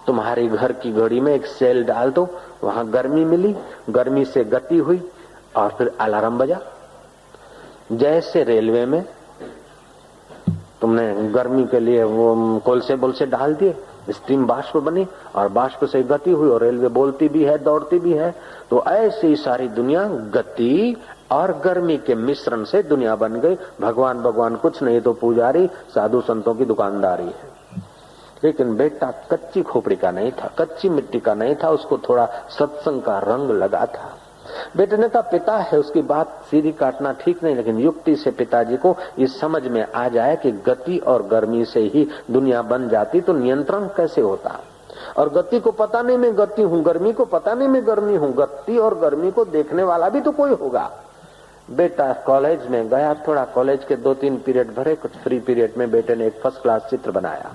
तुम्हारे घर की घड़ी में एक सेल डाल दो, वहां गर्मी मिली, गर्मी से गति हुई और फिर अलार्म बजा। जैसे रेलवे में तुमने गर्मी के लिए वो कोलसे बोलसे डाल दिए, स्टीम बाष्प बनी और बाष्प से गति हुई और रेलवे बोलती भी है, दौड़ती भी है। तो ऐसे ही सारी दुनिया गति और गर्मी के मिश्रण से दुनिया बन गई। भगवान भगवान कुछ नहीं तो पुजारी, साधु संतों की दुकानदारी है। लेकिन बेटा कच्ची खोपड़ी का नहीं था, कच्ची मिट्टी का नहीं था, उसको थोड़ा सत्संग का रंग लगा था। बेटे ने कहा पिता है, उसकी बात सीधी काटना ठीक नहीं, लेकिन युक्ति से पिताजी को ये समझ में आ जाए कि गति और गर्मी से ही दुनिया बन जाती तो नियंत्रण कैसे होता। और गति को पता नहीं मैं गति हूँ, गर्मी को पता नहीं मैं गर्मी हूँ, गति और गर्मी को देखने वाला भी तो कोई होगा। बेटा कॉलेज में गया, थोड़ा कॉलेज के 2-3 पीरियड भरे, कुछ फ्री पीरियड में बेटे ने एक फर्स्ट क्लास चित्र बनाया।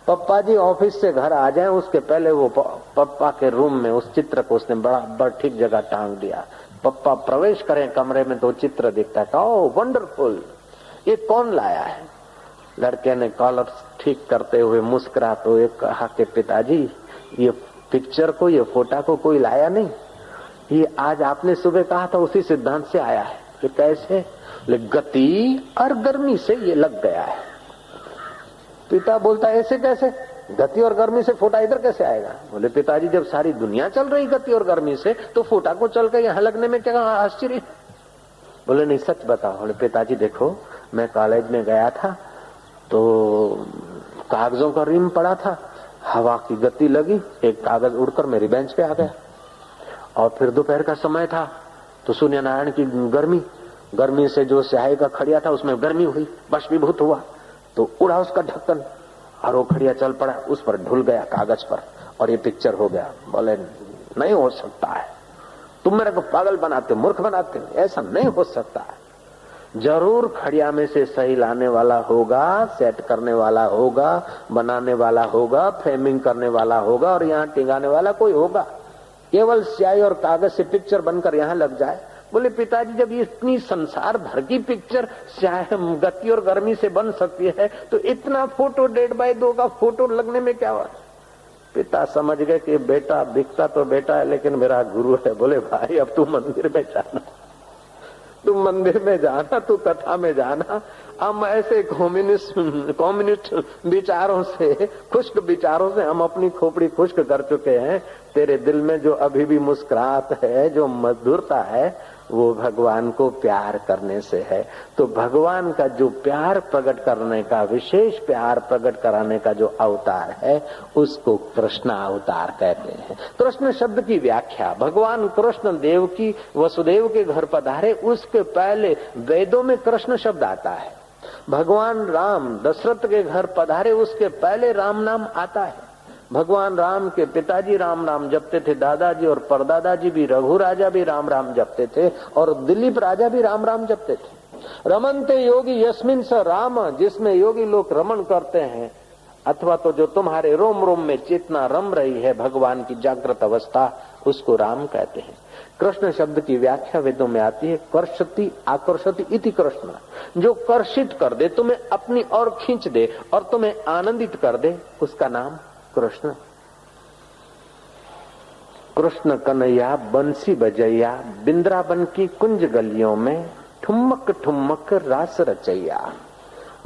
पप्पा जी ऑफिस से घर आ जाएं उसके पहले वो पप्पा के रूम में उस चित्र को उसने बड़ा ठीक जगह टांग दिया। पप्पा प्रवेश करें कमरे में तो चित्र दिखता है। ओह वंडरफुल, ये कौन लाया है? लड़के ने कॉलर ठीक करते हुए मुस्कुराते हुए कहा कि पिताजी ये पिक्चर को, ये फोटो को कोई लाया नहीं, ये आज आपने सुबह कहा था उसी सिद्धांत से आया है। कि कैसे? गति और गर्मी से ये लग गया है। पिता बोलता है ऐसे कैसे, गति और गर्मी से फोटा इधर कैसे आएगा? बोले पिताजी जब सारी दुनिया चल रही गति और गर्मी से तो फोटा को चल के यहाँ लगने में क्या आश्चर्य? बोले नहीं सच बताओ। बोले पिताजी देखो मैं कॉलेज में गया था तो कागजों का रिम पड़ा था, हवा की गति लगी, एक कागज उड़कर मेरी बेंच पे आ गया। और फिर दोपहर का समय था तो सूर्य नारायण की गर्मी से जो स्याही का खड़िया था उसमें गर्मी हुई, बाष्पीभूत हुआ तो उड़ा उसका ढक्कन और वो खड़िया चल पड़ा, उस पर ढुल गया कागज पर और ये पिक्चर हो गया। बोले नहीं हो सकता है, तुम मेरे को पागल बनाते, मूर्ख बनाते, ऐसा नहीं हो सकता है। जरूर खड़िया में से सही लाने वाला होगा, सेट करने वाला होगा, बनाने वाला होगा, फ्रेमिंग करने वाला होगा और यहाँ टिंगाने वाला कोई होगा। केवल स्याही और कागज से पिक्चर बनकर यहाँ लग जाए। बोले पिताजी जब ये इतनी संसार भर की पिक्चर गति और गर्मी से बन सकती है तो इतना फोटो 1.5x2 का फोटो लगने में क्या बात? पिता समझ गए कि बेटा दिखता तो बेटा है लेकिन मेरा गुरु है। बोले भाई अब तू मंदिर में जाना, तू मंदिर में जाना, तू कथा में जाना हम ऐसे कम्युनिस्ट विचारों से, खुश्क विचारों से हम अपनी खोपड़ी खुश्क कर चुके हैं। तेरे दिल में जो अभी भी मुस्कुराहट है, जो मधुरता है, वो भगवान को प्यार करने से है। तो भगवान का जो प्यार प्रकट करने का, विशेष प्यार प्रकट कराने का जो अवतार है, उसको कृष्ण अवतार कहते हैं। कृष्ण शब्द की व्याख्या, भगवान कृष्ण देव की वसुदेव के घर पधारे, उसके पहले वेदों में कृष्ण शब्द आता है। भगवान राम दशरथ के घर पधारे, उसके पहले राम नाम आता है। भगवान राम के पिताजी राम राम जपते थे, दादाजी और परदादाजी भी, रघु राजा भी राम राम जपते थे, और दिलीप राजा भी राम राम जपते थे। रमनते योगी यस्मिन स राम, जिसमें योगी लोग रमन करते हैं, अथवा तो जो तुम्हारे रोम रोम में चेतना रम रही है, भगवान की जागृत अवस्था, उसको राम कहते हैं। कृष्ण शब्द की व्याख्या वेदों में आती है, कर्षति आकर्षति इति कृष्ण, जो कर्षित कर दे, तुम्हें अपनी ओर खींच दे और तुम्हें आनंदित कर दे, उसका नाम कृष्ण। कृष्ण कन्हैया बंसी बजैया, बिंद्रावन की कुंज गलियों में ठुमक ठुमक रास रचैया।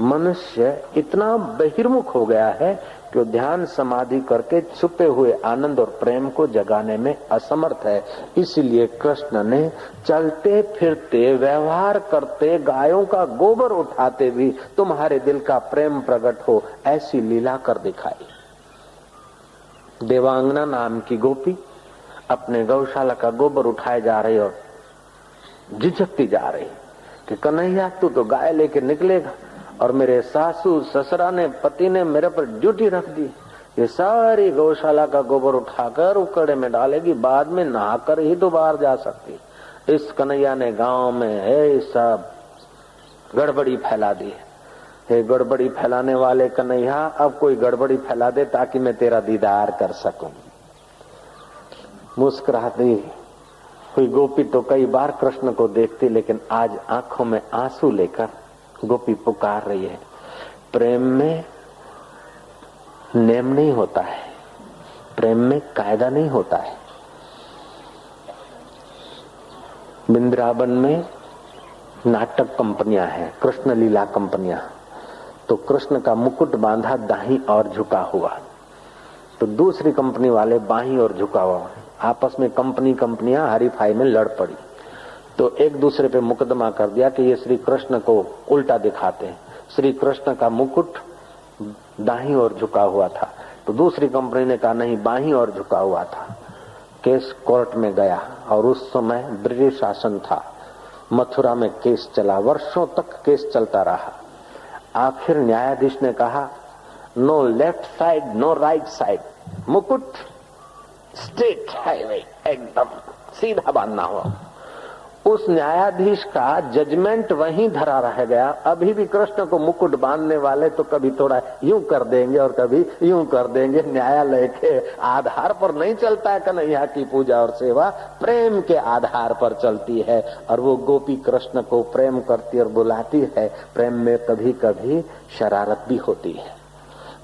मनुष्य इतना बहिर्मुख हो गया है कि ध्यान समाधि करके छुपे हुए आनंद और प्रेम को जगाने में असमर्थ है। इसीलिए कृष्ण ने चलते फिरते, व्यवहार करते, गायों का गोबर उठाते भी तुम्हारे दिल का प्रेम प्रकट हो, ऐसी लीला कर दिखाई। देवांगना नाम की गोपी अपने गौशाला का गोबर उठाए जा रही और झिझकती जा रही कि कन्हैया तू तो गाय लेके निकलेगा, और मेरे सासू ससुरा ने, पति ने मेरे पर ड्यूटी रख दी, ये सारी गौशाला का गोबर उठाकर उकड़े में डालेगी, बाद में नहाकर ही तो बाहर जा सकती। इस कन्हैया ने गांव में है सब गड़बड़ी फैला दी है। हे गड़बड़ी फैलाने वाले कन्हैया, अब कोई गड़बड़ी फैला दे ताकि मैं तेरा दीदार कर सकूं। मुस्कुराती हुई गोपी तो कई बार कृष्ण को देखती, लेकिन आज आंखों में आंसू लेकर गोपी पुकार रही है। प्रेम में नेम नहीं होता है, प्रेम में कायदा नहीं होता है। वृंदावन में नाटक कंपनियां हैं, कृष्ण लीला कंपनियां। तो कृष्ण का मुकुट बांधा दाहीं और झुका हुआ, तो दूसरी कंपनी वाले बाहीं और झुका हुआ। आपस में कंपनियां हरीफाई में लड़ पड़ी, तो एक दूसरे पे मुकदमा कर दिया कि ये श्री कृष्ण को उल्टा दिखाते हैं। श्री कृष्ण का मुकुट दाहीं और झुका हुआ था, तो दूसरी कंपनी ने कहा नहीं, बाहीं और झुका हुआ था। केस कोर्ट में गया, और उस समय ब्रिटिश शासन था। मथुरा में केस चला, वर्षों तक केस चलता रहा। आखिर न्यायाधीश ने कहा no left side no right side, मुकुट स्ट्रेट हाईवे, एकदम सीधा बांधना हो। उस न्यायाधीश का जजमेंट वहीं धरा रह गया। अभी भी कृष्ण को मुकुट बांधने वाले तो कभी थोड़ा यूं कर देंगे और कभी यूं कर देंगे। न्यायालय के आधार पर नहीं चलता है कन्हैया की पूजा और सेवा, प्रेम के आधार पर चलती है। और वो गोपी कृष्ण को प्रेम करती और बुलाती है। प्रेम में कभी कभी शरारत भी होती है।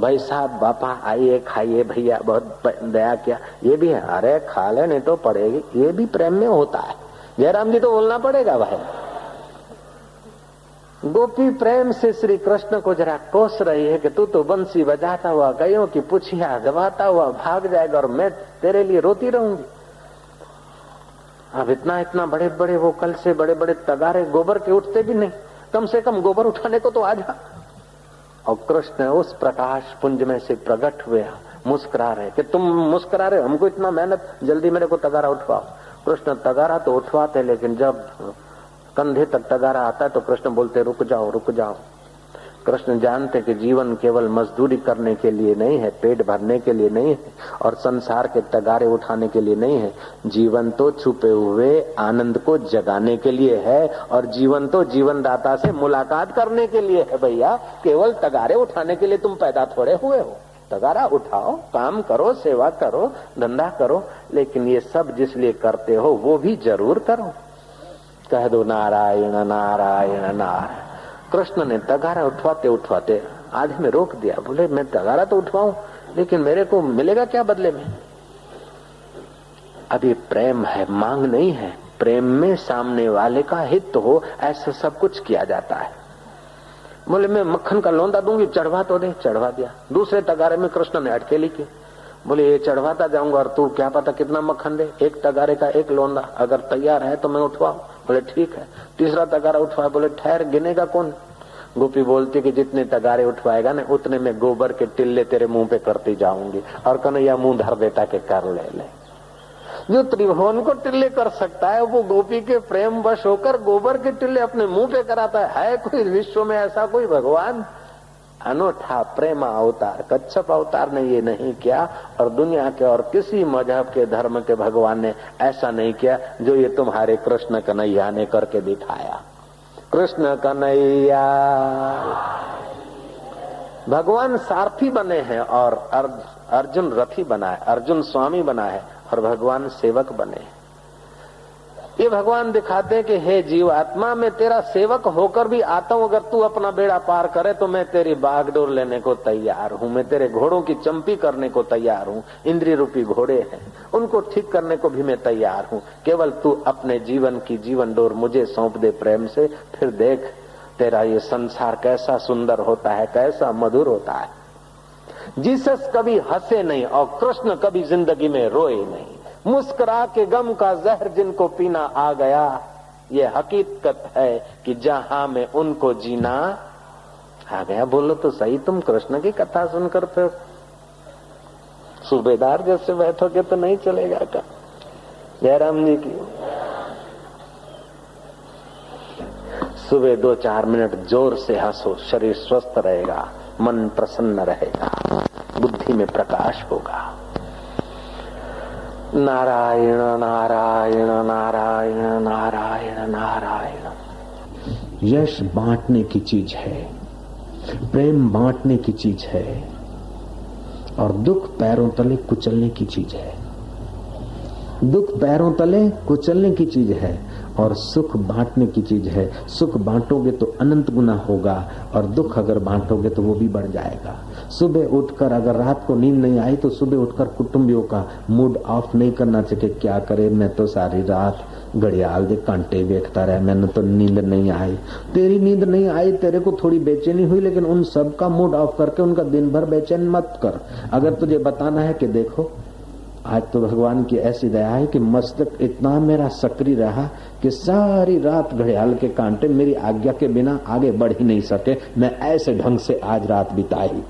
भाई साहब बापा आइए खाइए, भैया बहुत दया किया, ये भी है, अरे खा ले नहीं तो पड़ेगी, ये भी प्रेम में होता है। जयराम जी तो बोलना पड़ेगा भाई। गोपी प्रेम से श्री कृष्ण को जरा कोस रही है कि तू तो बंसी बजाता हुआ, गायों की पुछिया दबाता हुआ भाग जाएगा और मैं तेरे लिए रोती रहूंगी। अब इतना इतना बड़े बड़े वो कल से बड़े बड़े तगारे गोबर के उठते भी नहीं, कम से कम गोबर उठाने को तो आ जा। और कृष्ण उस प्रकाश पुंज में से प्रकट हुए, मुस्कुरा रहे कि तुम मुस्कुरा रहे, हमको इतना मेहनत, जल्दी मेरे को तगारा उठवाओ। कृष्ण तगारा तो उठवाते, लेकिन जब कंधे तक तगारा आता है तो कृष्ण बोलते रुक जाओ रुक जाओ। कृष्ण जानते कि जीवन केवल मजदूरी करने के लिए नहीं है, पेट भरने के लिए नहीं है, और संसार के तगारे उठाने के लिए नहीं है। जीवन तो छुपे हुए आनंद को जगाने के लिए है, और जीवन तो जीवन दाता से मुलाकात करने के लिए है। भैया केवल तगारे उठाने के लिए तुम पैदा थोड़े हुए हो। तगारा उठाओ, काम करो, सेवा करो, धंधा करो, लेकिन ये सब जिस लिए करते हो वो भी जरूर करो। कह दो नारायण नारायण नारायण। कृष्ण ने तगारा उठवाते उठवाते आधे में रोक दिया। बोले मैं तगारा तो उठवाऊं, लेकिन मेरे को मिलेगा क्या बदले में? अभी प्रेम है, मांग नहीं है। प्रेम में सामने वाले का हित हो, ऐसा सब कुछ किया जाता है। बोले मैं मक्खन का लौंदा दूंगी, चढ़वा तो दे। चढ़वा दिया। दूसरे तगारे में कृष्ण ने अटकेली की। बोले ये चढ़वाता जाऊंगा और तू क्या पता कितना मक्खन दे, एक तगारे का एक लौंदा, अगर तैयार है तो मैं उठवाऊं। बोले ठीक है। तीसरा तगारा उठवाया। बोले ठहर, गिनेगा कौन? गोपी बोलती कि जितने तगारे उठवाएगा ना उतने में गोबर के टिल्ले तेरे मुंह पे करती जाऊंगी। और कन्हैया मुंह धर देता कि कर ले। जो त्रिभुवन को टिल्ले कर सकता है वो गोपी के प्रेम वश होकर गोबर के टिल्ले अपने मुंह पे कराता है कोई विश्व में ऐसा कोई भगवान? अनोठा प्रेम अवतार कच्छप अवतार ने ये नहीं किया, और दुनिया के और किसी मजहब के धर्म के भगवान ने ऐसा नहीं किया जो ये तुम्हारे कृष्ण कन्हैया ने करके दिखाया। कृष्ण कन्हैया भगवान सारथी बने हैं और अर्जुन रथी बना है, अर्जुन स्वामी बना है और भगवान सेवक बने। ये भगवान दिखाते हैं कि हे जीव आत्मा, मैं तेरा सेवक होकर भी आता हूं। अगर तू अपना बेड़ा पार करे तो मैं तेरी बागडोर लेने को तैयार हूं। मैं तेरे घोड़ों की चंपी करने को तैयार हूं। इंद्रिय रूपी घोड़े हैं, उनको ठीक करने को भी मैं तैयार हूं। केवल तू अपने जीवन की जीवन डोर मुझे सौंप दे प्रेम से, फिर देख तेरा ये संसार कैसा सुंदर होता है, कैसा मधुर होता है। जीसस कभी हंसे नहीं और कृष्ण कभी जिंदगी में रोए नहीं। मुस्कुरा के गम का जहर जिनको पीना आ गया, ये हकीकत है कि जहां में उनको जीना आ गया। बोलो तो सही, तुम कृष्ण की कथा सुनकर फिर सूबेदार जैसे बैठोगे तो नहीं चलेगा क्या? जयराम जी की सुबह 2-4 मिनट जोर से हंसो, शरीर स्वस्थ रहेगा, मन प्रसन्न रहेगा, बुद्धि में प्रकाश होगा। नारायण नारायण नारायण नारायण नारायण। यश बांटने की चीज है, प्रेम बांटने की चीज है, और दुख पैरों तले कुचलने की चीज है। दुख पैरों तले कुचलने की चीज है और सुख बांटने की चीज है। सुख बांटोगे तो अनंत गुना होगा और दुख अगर बांटोगे तो वो भी बढ़ जाएगा। सुबह उठकर अगर रात को नींद नहीं आई तो सुबह उठकर कुटुंबियों का मूड ऑफ नहीं करना चाहिए। क्या करे, मैं तो सारी रात घड़ियाल दे कांटे देखता रहा, मैंने तो नींद नहीं आई। तेरी नींद नहीं आई, तेरे को थोड़ी बेचैनी हुई, लेकिन उन सब का मूड ऑफ करके उनका दिन भर बेचैन मत कर। अगर तुझे बताना है कि देखो आज तो भगवान की ऐसी दया है कि मस्तक इतना मेरा सक्रिय रहा कि सारी रात घड़ियाल के कांटे मेरी आज्ञा के बिना आगे बढ़ ही नहीं सके। मैं ऐसे ढंग से आज रात बिताई।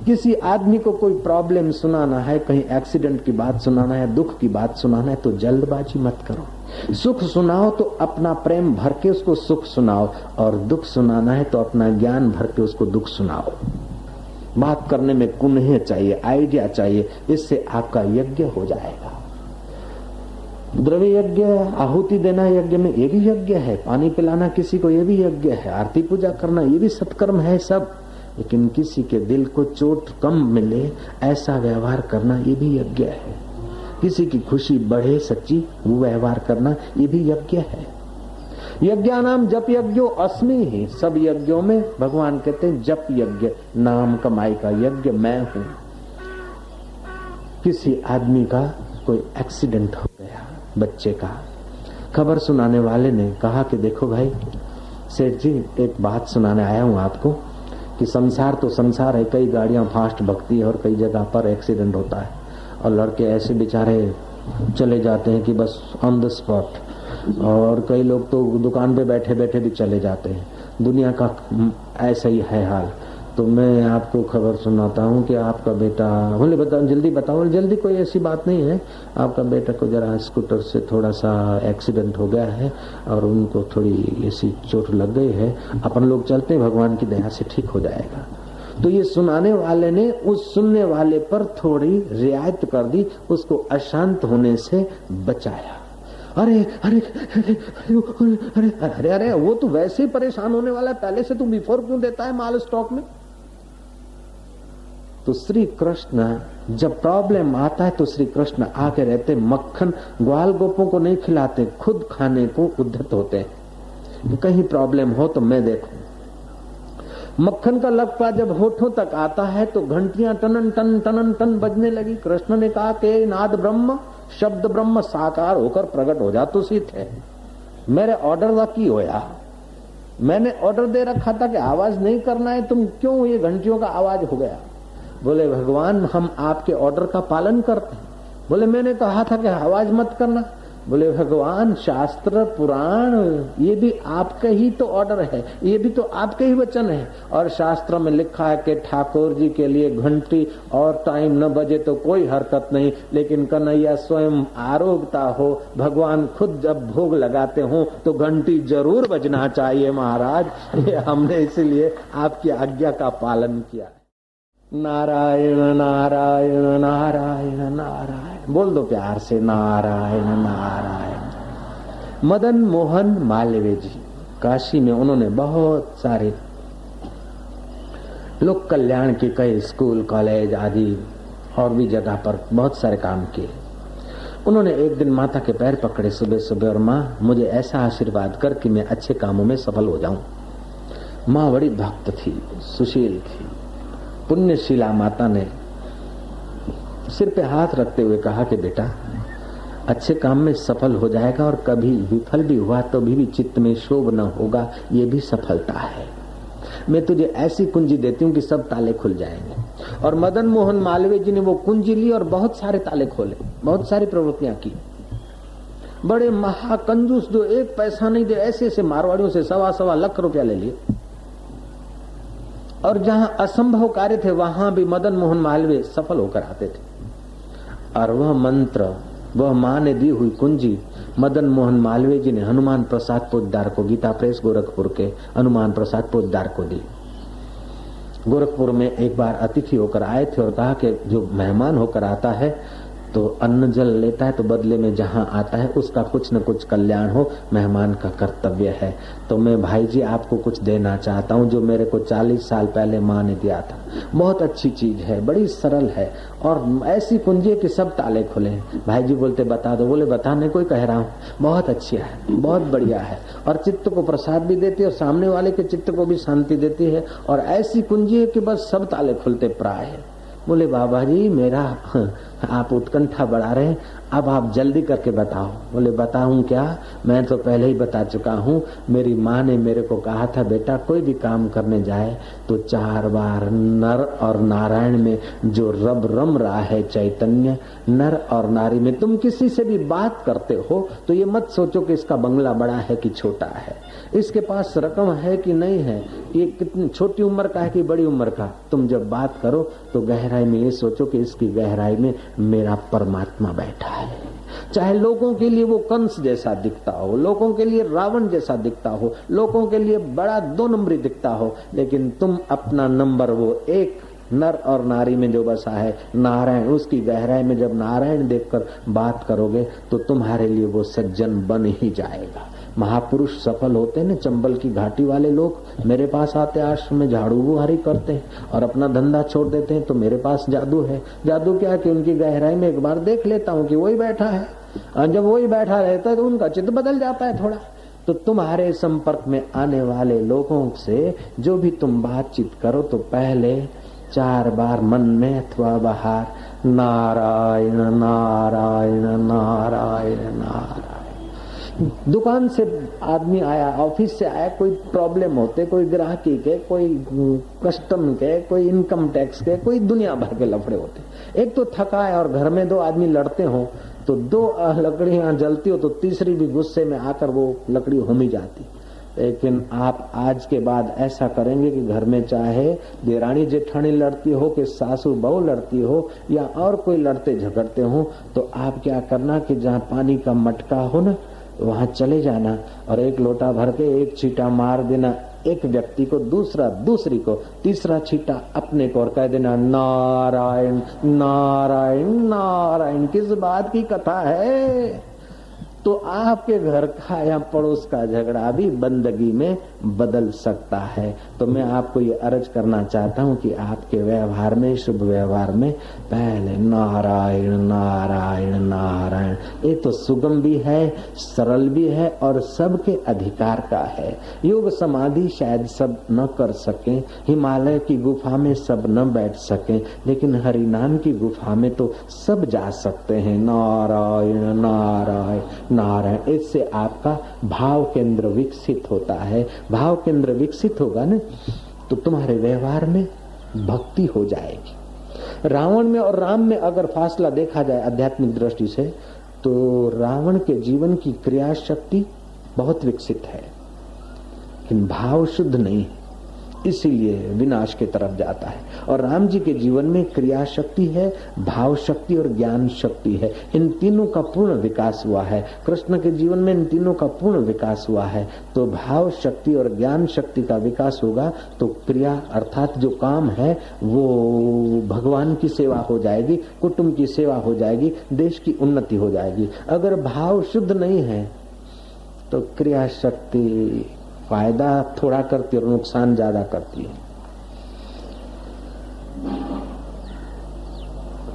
किसी आदमी को कोई प्रॉब्लम सुनाना है, कहीं एक्सीडेंट की बात सुनाना है, दुख की बात सुनाना है तो जल्दबाजी मत करो। सुख सुनाओ तो अपना प्रेम भर के उसको सुख सुनाओ, और दुख सुनाना है तो अपना ज्ञान भर के उसको दुख सुनाओ। बात करने में कुन्हे चाहिए, आइडिया चाहिए, इससे आपका यज्ञ हो जाएगा। द्रव्य यज्ञ, आहुति देना यज्ञ में ये भी यज्ञ है, पानी पिलाना किसी को ये भी यज्ञ है, आरती पूजा करना ये भी सत्कर्म है सब। लेकिन किसी के दिल को चोट कम मिले ऐसा व्यवहार करना ये भी यज्ञ है। किसी की खुशी बढ़े सच्ची वो व्यवहार करना ये भी यज्ञ है। यज्ञानाम जप यज्ञो अस्मि ही। सब यज्ञों में भगवान कहते हैं जप यज्ञ, नाम कमाई का यज्ञ मैं हूं। किसी आदमी का कोई एक्सीडेंट हो गया, बच्चे का, खबर सुनाने वाले ने कहा कि देखो भाई सेठ जी, एक बात सुनाने आया हूं आपको कि संसार तो संसार है, कई गाड़ियां फास्ट भगती है और कई जगह पर एक्सीडेंट होता है और लड़के ऐसे बेचारे चले जाते हैं कि बस ऑन द स्पॉट, और कई लोग तो दुकान पे बैठे बैठे भी चले जाते हैं। दुनिया का ऐसा ही है हाल। तो मैं आपको खबर सुनाता हूँ कि आपका बेटा, बोले बताओ जल्दी बताओ। जल्दी कोई ऐसी बात नहीं है, आपका बेटा को जरा स्कूटर से थोड़ा सा एक्सीडेंट हो गया है और उनको थोड़ी ऐसी चोट लग गई है, अपन लोग चलते हैं, भगवान की दया से ठीक हो जाएगा। तो ये सुनाने वाले ने उस सुनने वाले पर थोड़ी रियायत कर दी, उसको अशांत होने से बचाया। अरे अरे अरे अरे अरे अरे वो तो वैसे ही परेशान होने वाला है, पहले से तू बिफोर क्यों देता है माल स्टॉक में? तो श्री कृष्ण जब प्रॉब्लम आता है तो श्री कृष्ण आके रहते, मक्खन ग्वाल गोपों को नहीं खिलाते, खुद खाने को उद्धत होते हैं। कहीं प्रॉब्लम हो तो मैं देखूं। मक्खन का लपका जब होठों तक आता है तो घंटियां टनन टन टनन टन बजने लगी। कृष्ण ने कहा कि नाद ब्रह्म शब्द ब्रह्म साकार होकर प्रकट हो जा तो सी थे, मेरे ऑर्डर का की होया। मैंने ऑर्डर दे रखा था कि आवाज नहीं करना है, तुम क्यों ये घंटियों का आवाज हो गया? बोले भगवान हम आपके ऑर्डर का पालन करते हैं। बोले मैंने कहा था कि आवाज मत करना। बोले भगवान शास्त्र पुराण ये भी आपका ही तो ऑर्डर है, ये भी तो आपके ही वचन है। और शास्त्र में लिखा है कि ठाकुर जी के लिए घंटी और टाइम न बजे तो कोई हरकत नहीं, लेकिन कन्हैया स्वयं आरोग्यता हो, भगवान खुद जब भोग लगाते हो तो घंटी जरूर बजना चाहिए महाराज। ये हमने इसीलिए आपकी आज्ञा का पालन किया। नारायण नारायण नारायण नारायण बोल दो प्यार से, नारायण नारायण। मदन मोहन मालवीय जी काशी में उन्होंने बहुत सारे लोक कल्याण के कई स्कूल कॉलेज आदि और भी जगह पर बहुत सारे काम किए। उन्होंने एक दिन माता के पैर पकड़े सुबह सुबह और माँ मुझे ऐसा आशीर्वाद कर कि मैं अच्छे कामों में सफल हो जाऊं। माँ बड़ी भक्त थी, सुशील थी। पुण्यशीला माता ने सिर पे हाथ रखते हुए कहा कि बेटा अच्छे काम में सफल हो जाएगा और कभी विफल भी हुआ तो भी चित्त में शोभ न होगा, ये भी सफलता है। मैं तुझे ऐसी कुंजी देती हूँ कि सब ताले खुल जाएंगे। और मदन मोहन मालवीय जी ने वो कुंजी ली और बहुत सारे ताले खोले, बहुत सारी प्रवृत्तियां की। बड़े महाकंजूस जो एक पैसा नहीं दे, ऐसे ऐसे मारवाड़ियों से 1.25 लाख रुपया ले लिए। और जहां असंभव कार्य थे वहां भी मदन मोहन मालवीय सफल होकर आते थे। और वह मंत्र, वह मां ने दी हुई कुंजी मदन मोहन मालवीय जी ने हनुमान प्रसाद पोद्दार को, गीता प्रेस गोरखपुर के हनुमान प्रसाद पोद्दार को दी। गोरखपुर में एक बार अतिथि होकर आए थे और कहा कि जो मेहमान होकर आता है तो अन्न जल लेता है तो बदले में जहां आता है उसका कुछ न कुछ कल्याण हो, मेहमान का कर्तव्य है। तो मैं भाई जी आपको कुछ देना चाहता हूं जो मेरे को 40 साल पहले माँ ने दिया था। बहुत अच्छी चीज है, बड़ी सरल है और ऐसी कुंजी कि सब ताले खुले हैं। भाई जी बोलते बता दो। बोले बताने को ही कह रहा हूँ, बहुत अच्छी है, बहुत बढ़िया है और चित्त को प्रसाद भी देती है और सामने वाले के चित्त को भी शांति देती है और ऐसी कुंजी है कि बस सब ताले खुलते प्राय है। बोले बाबा जी मेरा आप उत्कंठा बढ़ा रहे हैं, अब आप जल्दी करके बताओ। बोले बताऊं क्या? मैं तो पहले ही बता चुका हूँ। मेरी माँ ने मेरे को कहा था बेटा कोई भी काम करने जाए तो 4 बार नर और नारायण में जो रब रम रहा है चैतन्य, नर और नारी में तुम किसी से भी बात करते हो तो ये मत सोचो कि इसका बंगला बड़ा है कि छोटा है, इसके पास रकम है कि नहीं है, ये कितनी छोटी उम्र का है कि बड़ी उम्र का। तुम जब बात करो तो गहराई में ये सोचो कि इसकी गहराई में मेरा परमात्मा बैठा है। चाहे लोगों के लिए वो कंस जैसा दिखता हो, लोगों के लिए रावण जैसा दिखता हो, लोगों के लिए बड़ा 2 नंबरी दिखता हो, लेकिन तुम अपना नंबर वो एक नर और नारी में जो बसा है नारायण, उसकी गहराई में जब नारायण देखकर बात करोगे तो तुम्हारे लिए वो सज्जन बन ही जाएगा। महापुरुष सफल होते हैं, चंबल की घाटी वाले लोग मेरे पास आते, आश्रम में झाड़ू बुहारी करते हैं और अपना धंधा छोड़ देते हैं। तो मेरे पास जादू है। जादू क्या है कि उनकी गहराई में एक बार देख लेता हूँ कि वही बैठा है और जब वही बैठा रहता है तो उनका चित्त बदल जाता है थोड़ा। तो तुम्हारे संपर्क में आने वाले लोगों से जो भी तुम बातचीत करो तो पहले 4 बार मन में अथवा बाहर नारायण नारायण नारायण नारायण। दुकान से आदमी आया, ऑफिस से आया, कोई प्रॉब्लम होते, कोई ग्राहकी के, कोई कस्टम के, कोई इनकम टैक्स के, कोई दुनिया भर के लफड़े होते। एक तो थका है और घर में 2 आदमी लड़ते हो तो 2 लकड़ियां जलती हो तो तीसरी भी गुस्से में आकर वो लकड़ी होम ही जाती। लेकिन आप आज के बाद ऐसा करेंगे कि घर में चाहे देरानी जेठानी लड़ती हो कि सासू बहू लड़ती हो या और कोई लड़ते झगड़ते हो, तो आप क्या करना कि जहाँ पानी का मटका हो ना वहां चले जाना और 1 लोटा भर के 1 छींटा मार देना एक व्यक्ति को, दूसरा दूसरी को, तीसरा छींटा अपने को और कह देना नारायण नारायण नारायण। किस बात की कथा है? तो आपके घर का या पड़ोस का झगड़ा भी बंदगी में बदल सकता है। तो मैं आपको ये अर्ज करना चाहता हूँ कि आपके व्यवहार में, शुभ व्यवहार में पहले नारायण नारायण नारायण। ये तो सुगम भी है, सरल भी है और सबके अधिकार का है। योग समाधि शायद सब न कर सके, हिमालय की गुफा में सब न बैठ सके, लेकिन हरिनाम की गुफा में तो सब जा सकते हैं। नारायण नारायण अपना रहे हैं। इससे आपका भाव केंद्र विकसित होता है। भाव केंद्र विकसित होगा ना तो तुम्हारे व्यवहार में भक्ति हो जाएगी। रावण में और राम में अगर फासला देखा जाए आध्यात्मिक दृष्टि से तो रावण के जीवन की क्रिया शक्ति बहुत विकसित है लेकिन भाव शुद्ध नहीं है, इसीलिए विनाश की तरफ जाता है। और राम जी के जीवन में क्रिया शक्ति है, भाव शक्ति और ज्ञान शक्ति है। इन तीनों का पूर्ण विकास हुआ है। कृष्ण के जीवन में इन तीनों का पूर्ण विकास हुआ है। तो भाव शक्ति और ज्ञान शक्ति का विकास होगा तो क्रिया अर्थात जो काम है वो भगवान की सेवा हो जाएगी, कुटुंब की सेवा हो जाएगी, देश की उन्नति हो जाएगी। अगर भाव शुद्ध नहीं है तो क्रिया शक्ति फायदा थोड़ा करती है और नुकसान ज्यादा करती है।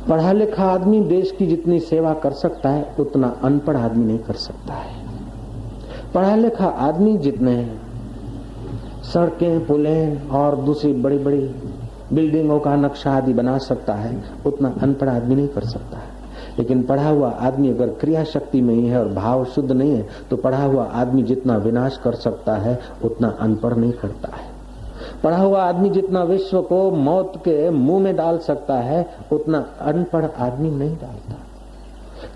पढ़ा लिखा आदमी देश की जितनी सेवा कर सकता है उतना अनपढ़ आदमी नहीं कर सकता है। पढ़ा लिखा आदमी जितने सड़कें, पुलें और दूसरी बड़ी बड़ी बिल्डिंगों का नक्शा आदि बना सकता है उतना अनपढ़ आदमी नहीं कर सकता है। लेकिन पढ़ा हुआ आदमी अगर क्रिया शक्ति में ही है और भाव शुद्ध नहीं है तो पढ़ा हुआ आदमी जितना विनाश कर सकता है उतना अनपढ़ नहीं करता है। पढ़ा हुआ आदमी जितना विश्व को मौत के मुंह में डाल सकता है उतना अनपढ़ आदमी नहीं डालता।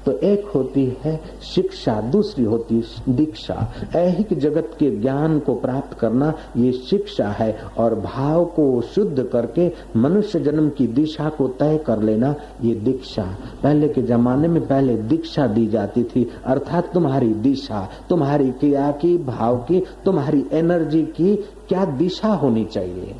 तो एक होती है शिक्षा, दूसरी होती है दीक्षा। ऐहिक जगत के ज्ञान को प्राप्त करना ये शिक्षा है और भाव को शुद्ध करके मनुष्य जन्म की दिशा को तय कर लेना ये दीक्षा। पहले के जमाने में पहले दीक्षा दी जाती थी अर्थात तुम्हारी दिशा, तुम्हारी क्रिया की, भाव की, तुम्हारी एनर्जी की क्या दिशा होनी चाहिए।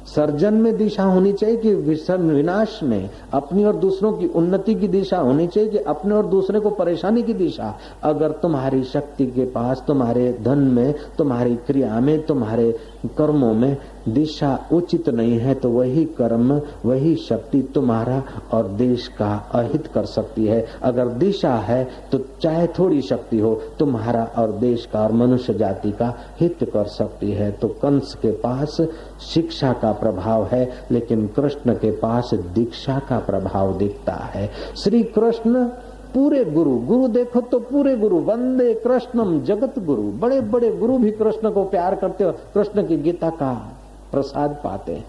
सर्जन में दिशा होनी चाहिए कि विनाश में, अपनी और दूसरों की उन्नति की दिशा होनी चाहिए कि अपने और दूसरे को परेशानी की दिशा। अगर तुम्हारी शक्ति के पास, तुम्हारे धन में, तुम्हारी क्रिया में, तुम्हारे कर्मों में दिशा उचित नहीं है तो वही कर्म, वही शक्ति तुम्हारा और देश का अहित कर सकती है। अगर दिशा है तो चाहे थोड़ी शक्ति हो तुम्हारा और देश का और मनुष्य जाति का हित कर सकती है। तो कंस के पास शिक्षा का प्रभाव है लेकिन कृष्ण के पास दीक्षा का प्रभाव दिखता है। श्री कृष्ण पूरे गुरु, गुरु देखो तो पूरे गुरु, वंदे कृष्णम जगत गुरु। बड़े बड़े गुरु भी कृष्ण को प्यार करते हो, कृष्ण की गीता का प्रसाद पाते हैं।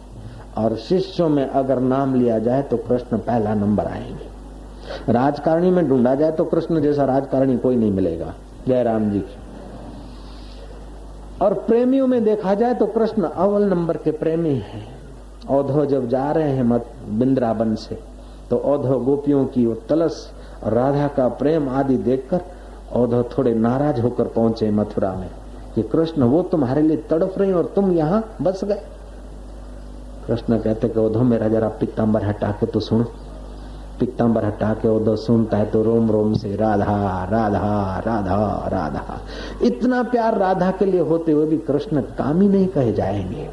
और शिष्यों में अगर नाम लिया जाए तो कृष्ण पहला नंबर आएंगे। राजकारणी में ढूंढा जाए तो कृष्ण जैसा राजकारणी कोई नहीं मिलेगा, जय राम जी की। और प्रेमियों में देखा जाए तो कृष्ण अव्वल नंबर के प्रेमी हैं। औधो जब जा रहे हैं वृंदावन से तो औधो गोपियों की वो तलस, राधा का प्रेम आदि देखकर औधो थोड़े नाराज होकर पहुंचे मथुरा में कि कृष्ण वो तुम्हारे लिए तड़प रही और तुम यहाँ बस गए। कृष्ण कहते कि औधो मेरा जरा पीतांबर हटा के तो सुनो। पीतांबर हटा के औधो सुनता है तो रोम रोम से राधा राधा राधा राधा। इतना प्यार राधा के लिए होते हुए भी कृष्ण कामी नहीं कहे जाएंगे,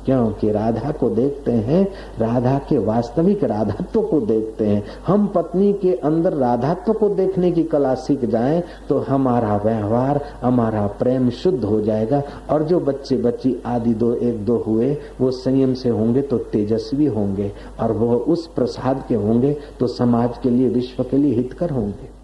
क्योंकि राधा को देखते हैं, राधा के वास्तविक राधात्व को देखते हैं। हम पत्नी के अंदर राधात्व को देखने की कला सीख जाएं तो हमारा व्यवहार, हमारा प्रेम शुद्ध हो जाएगा। और जो बच्चे बच्ची आदि एक दो हुए वो संयम से होंगे तो तेजस्वी होंगे और वो उस प्रसाद के होंगे तो समाज के लिए, विश्व के लिए हितकर होंगे।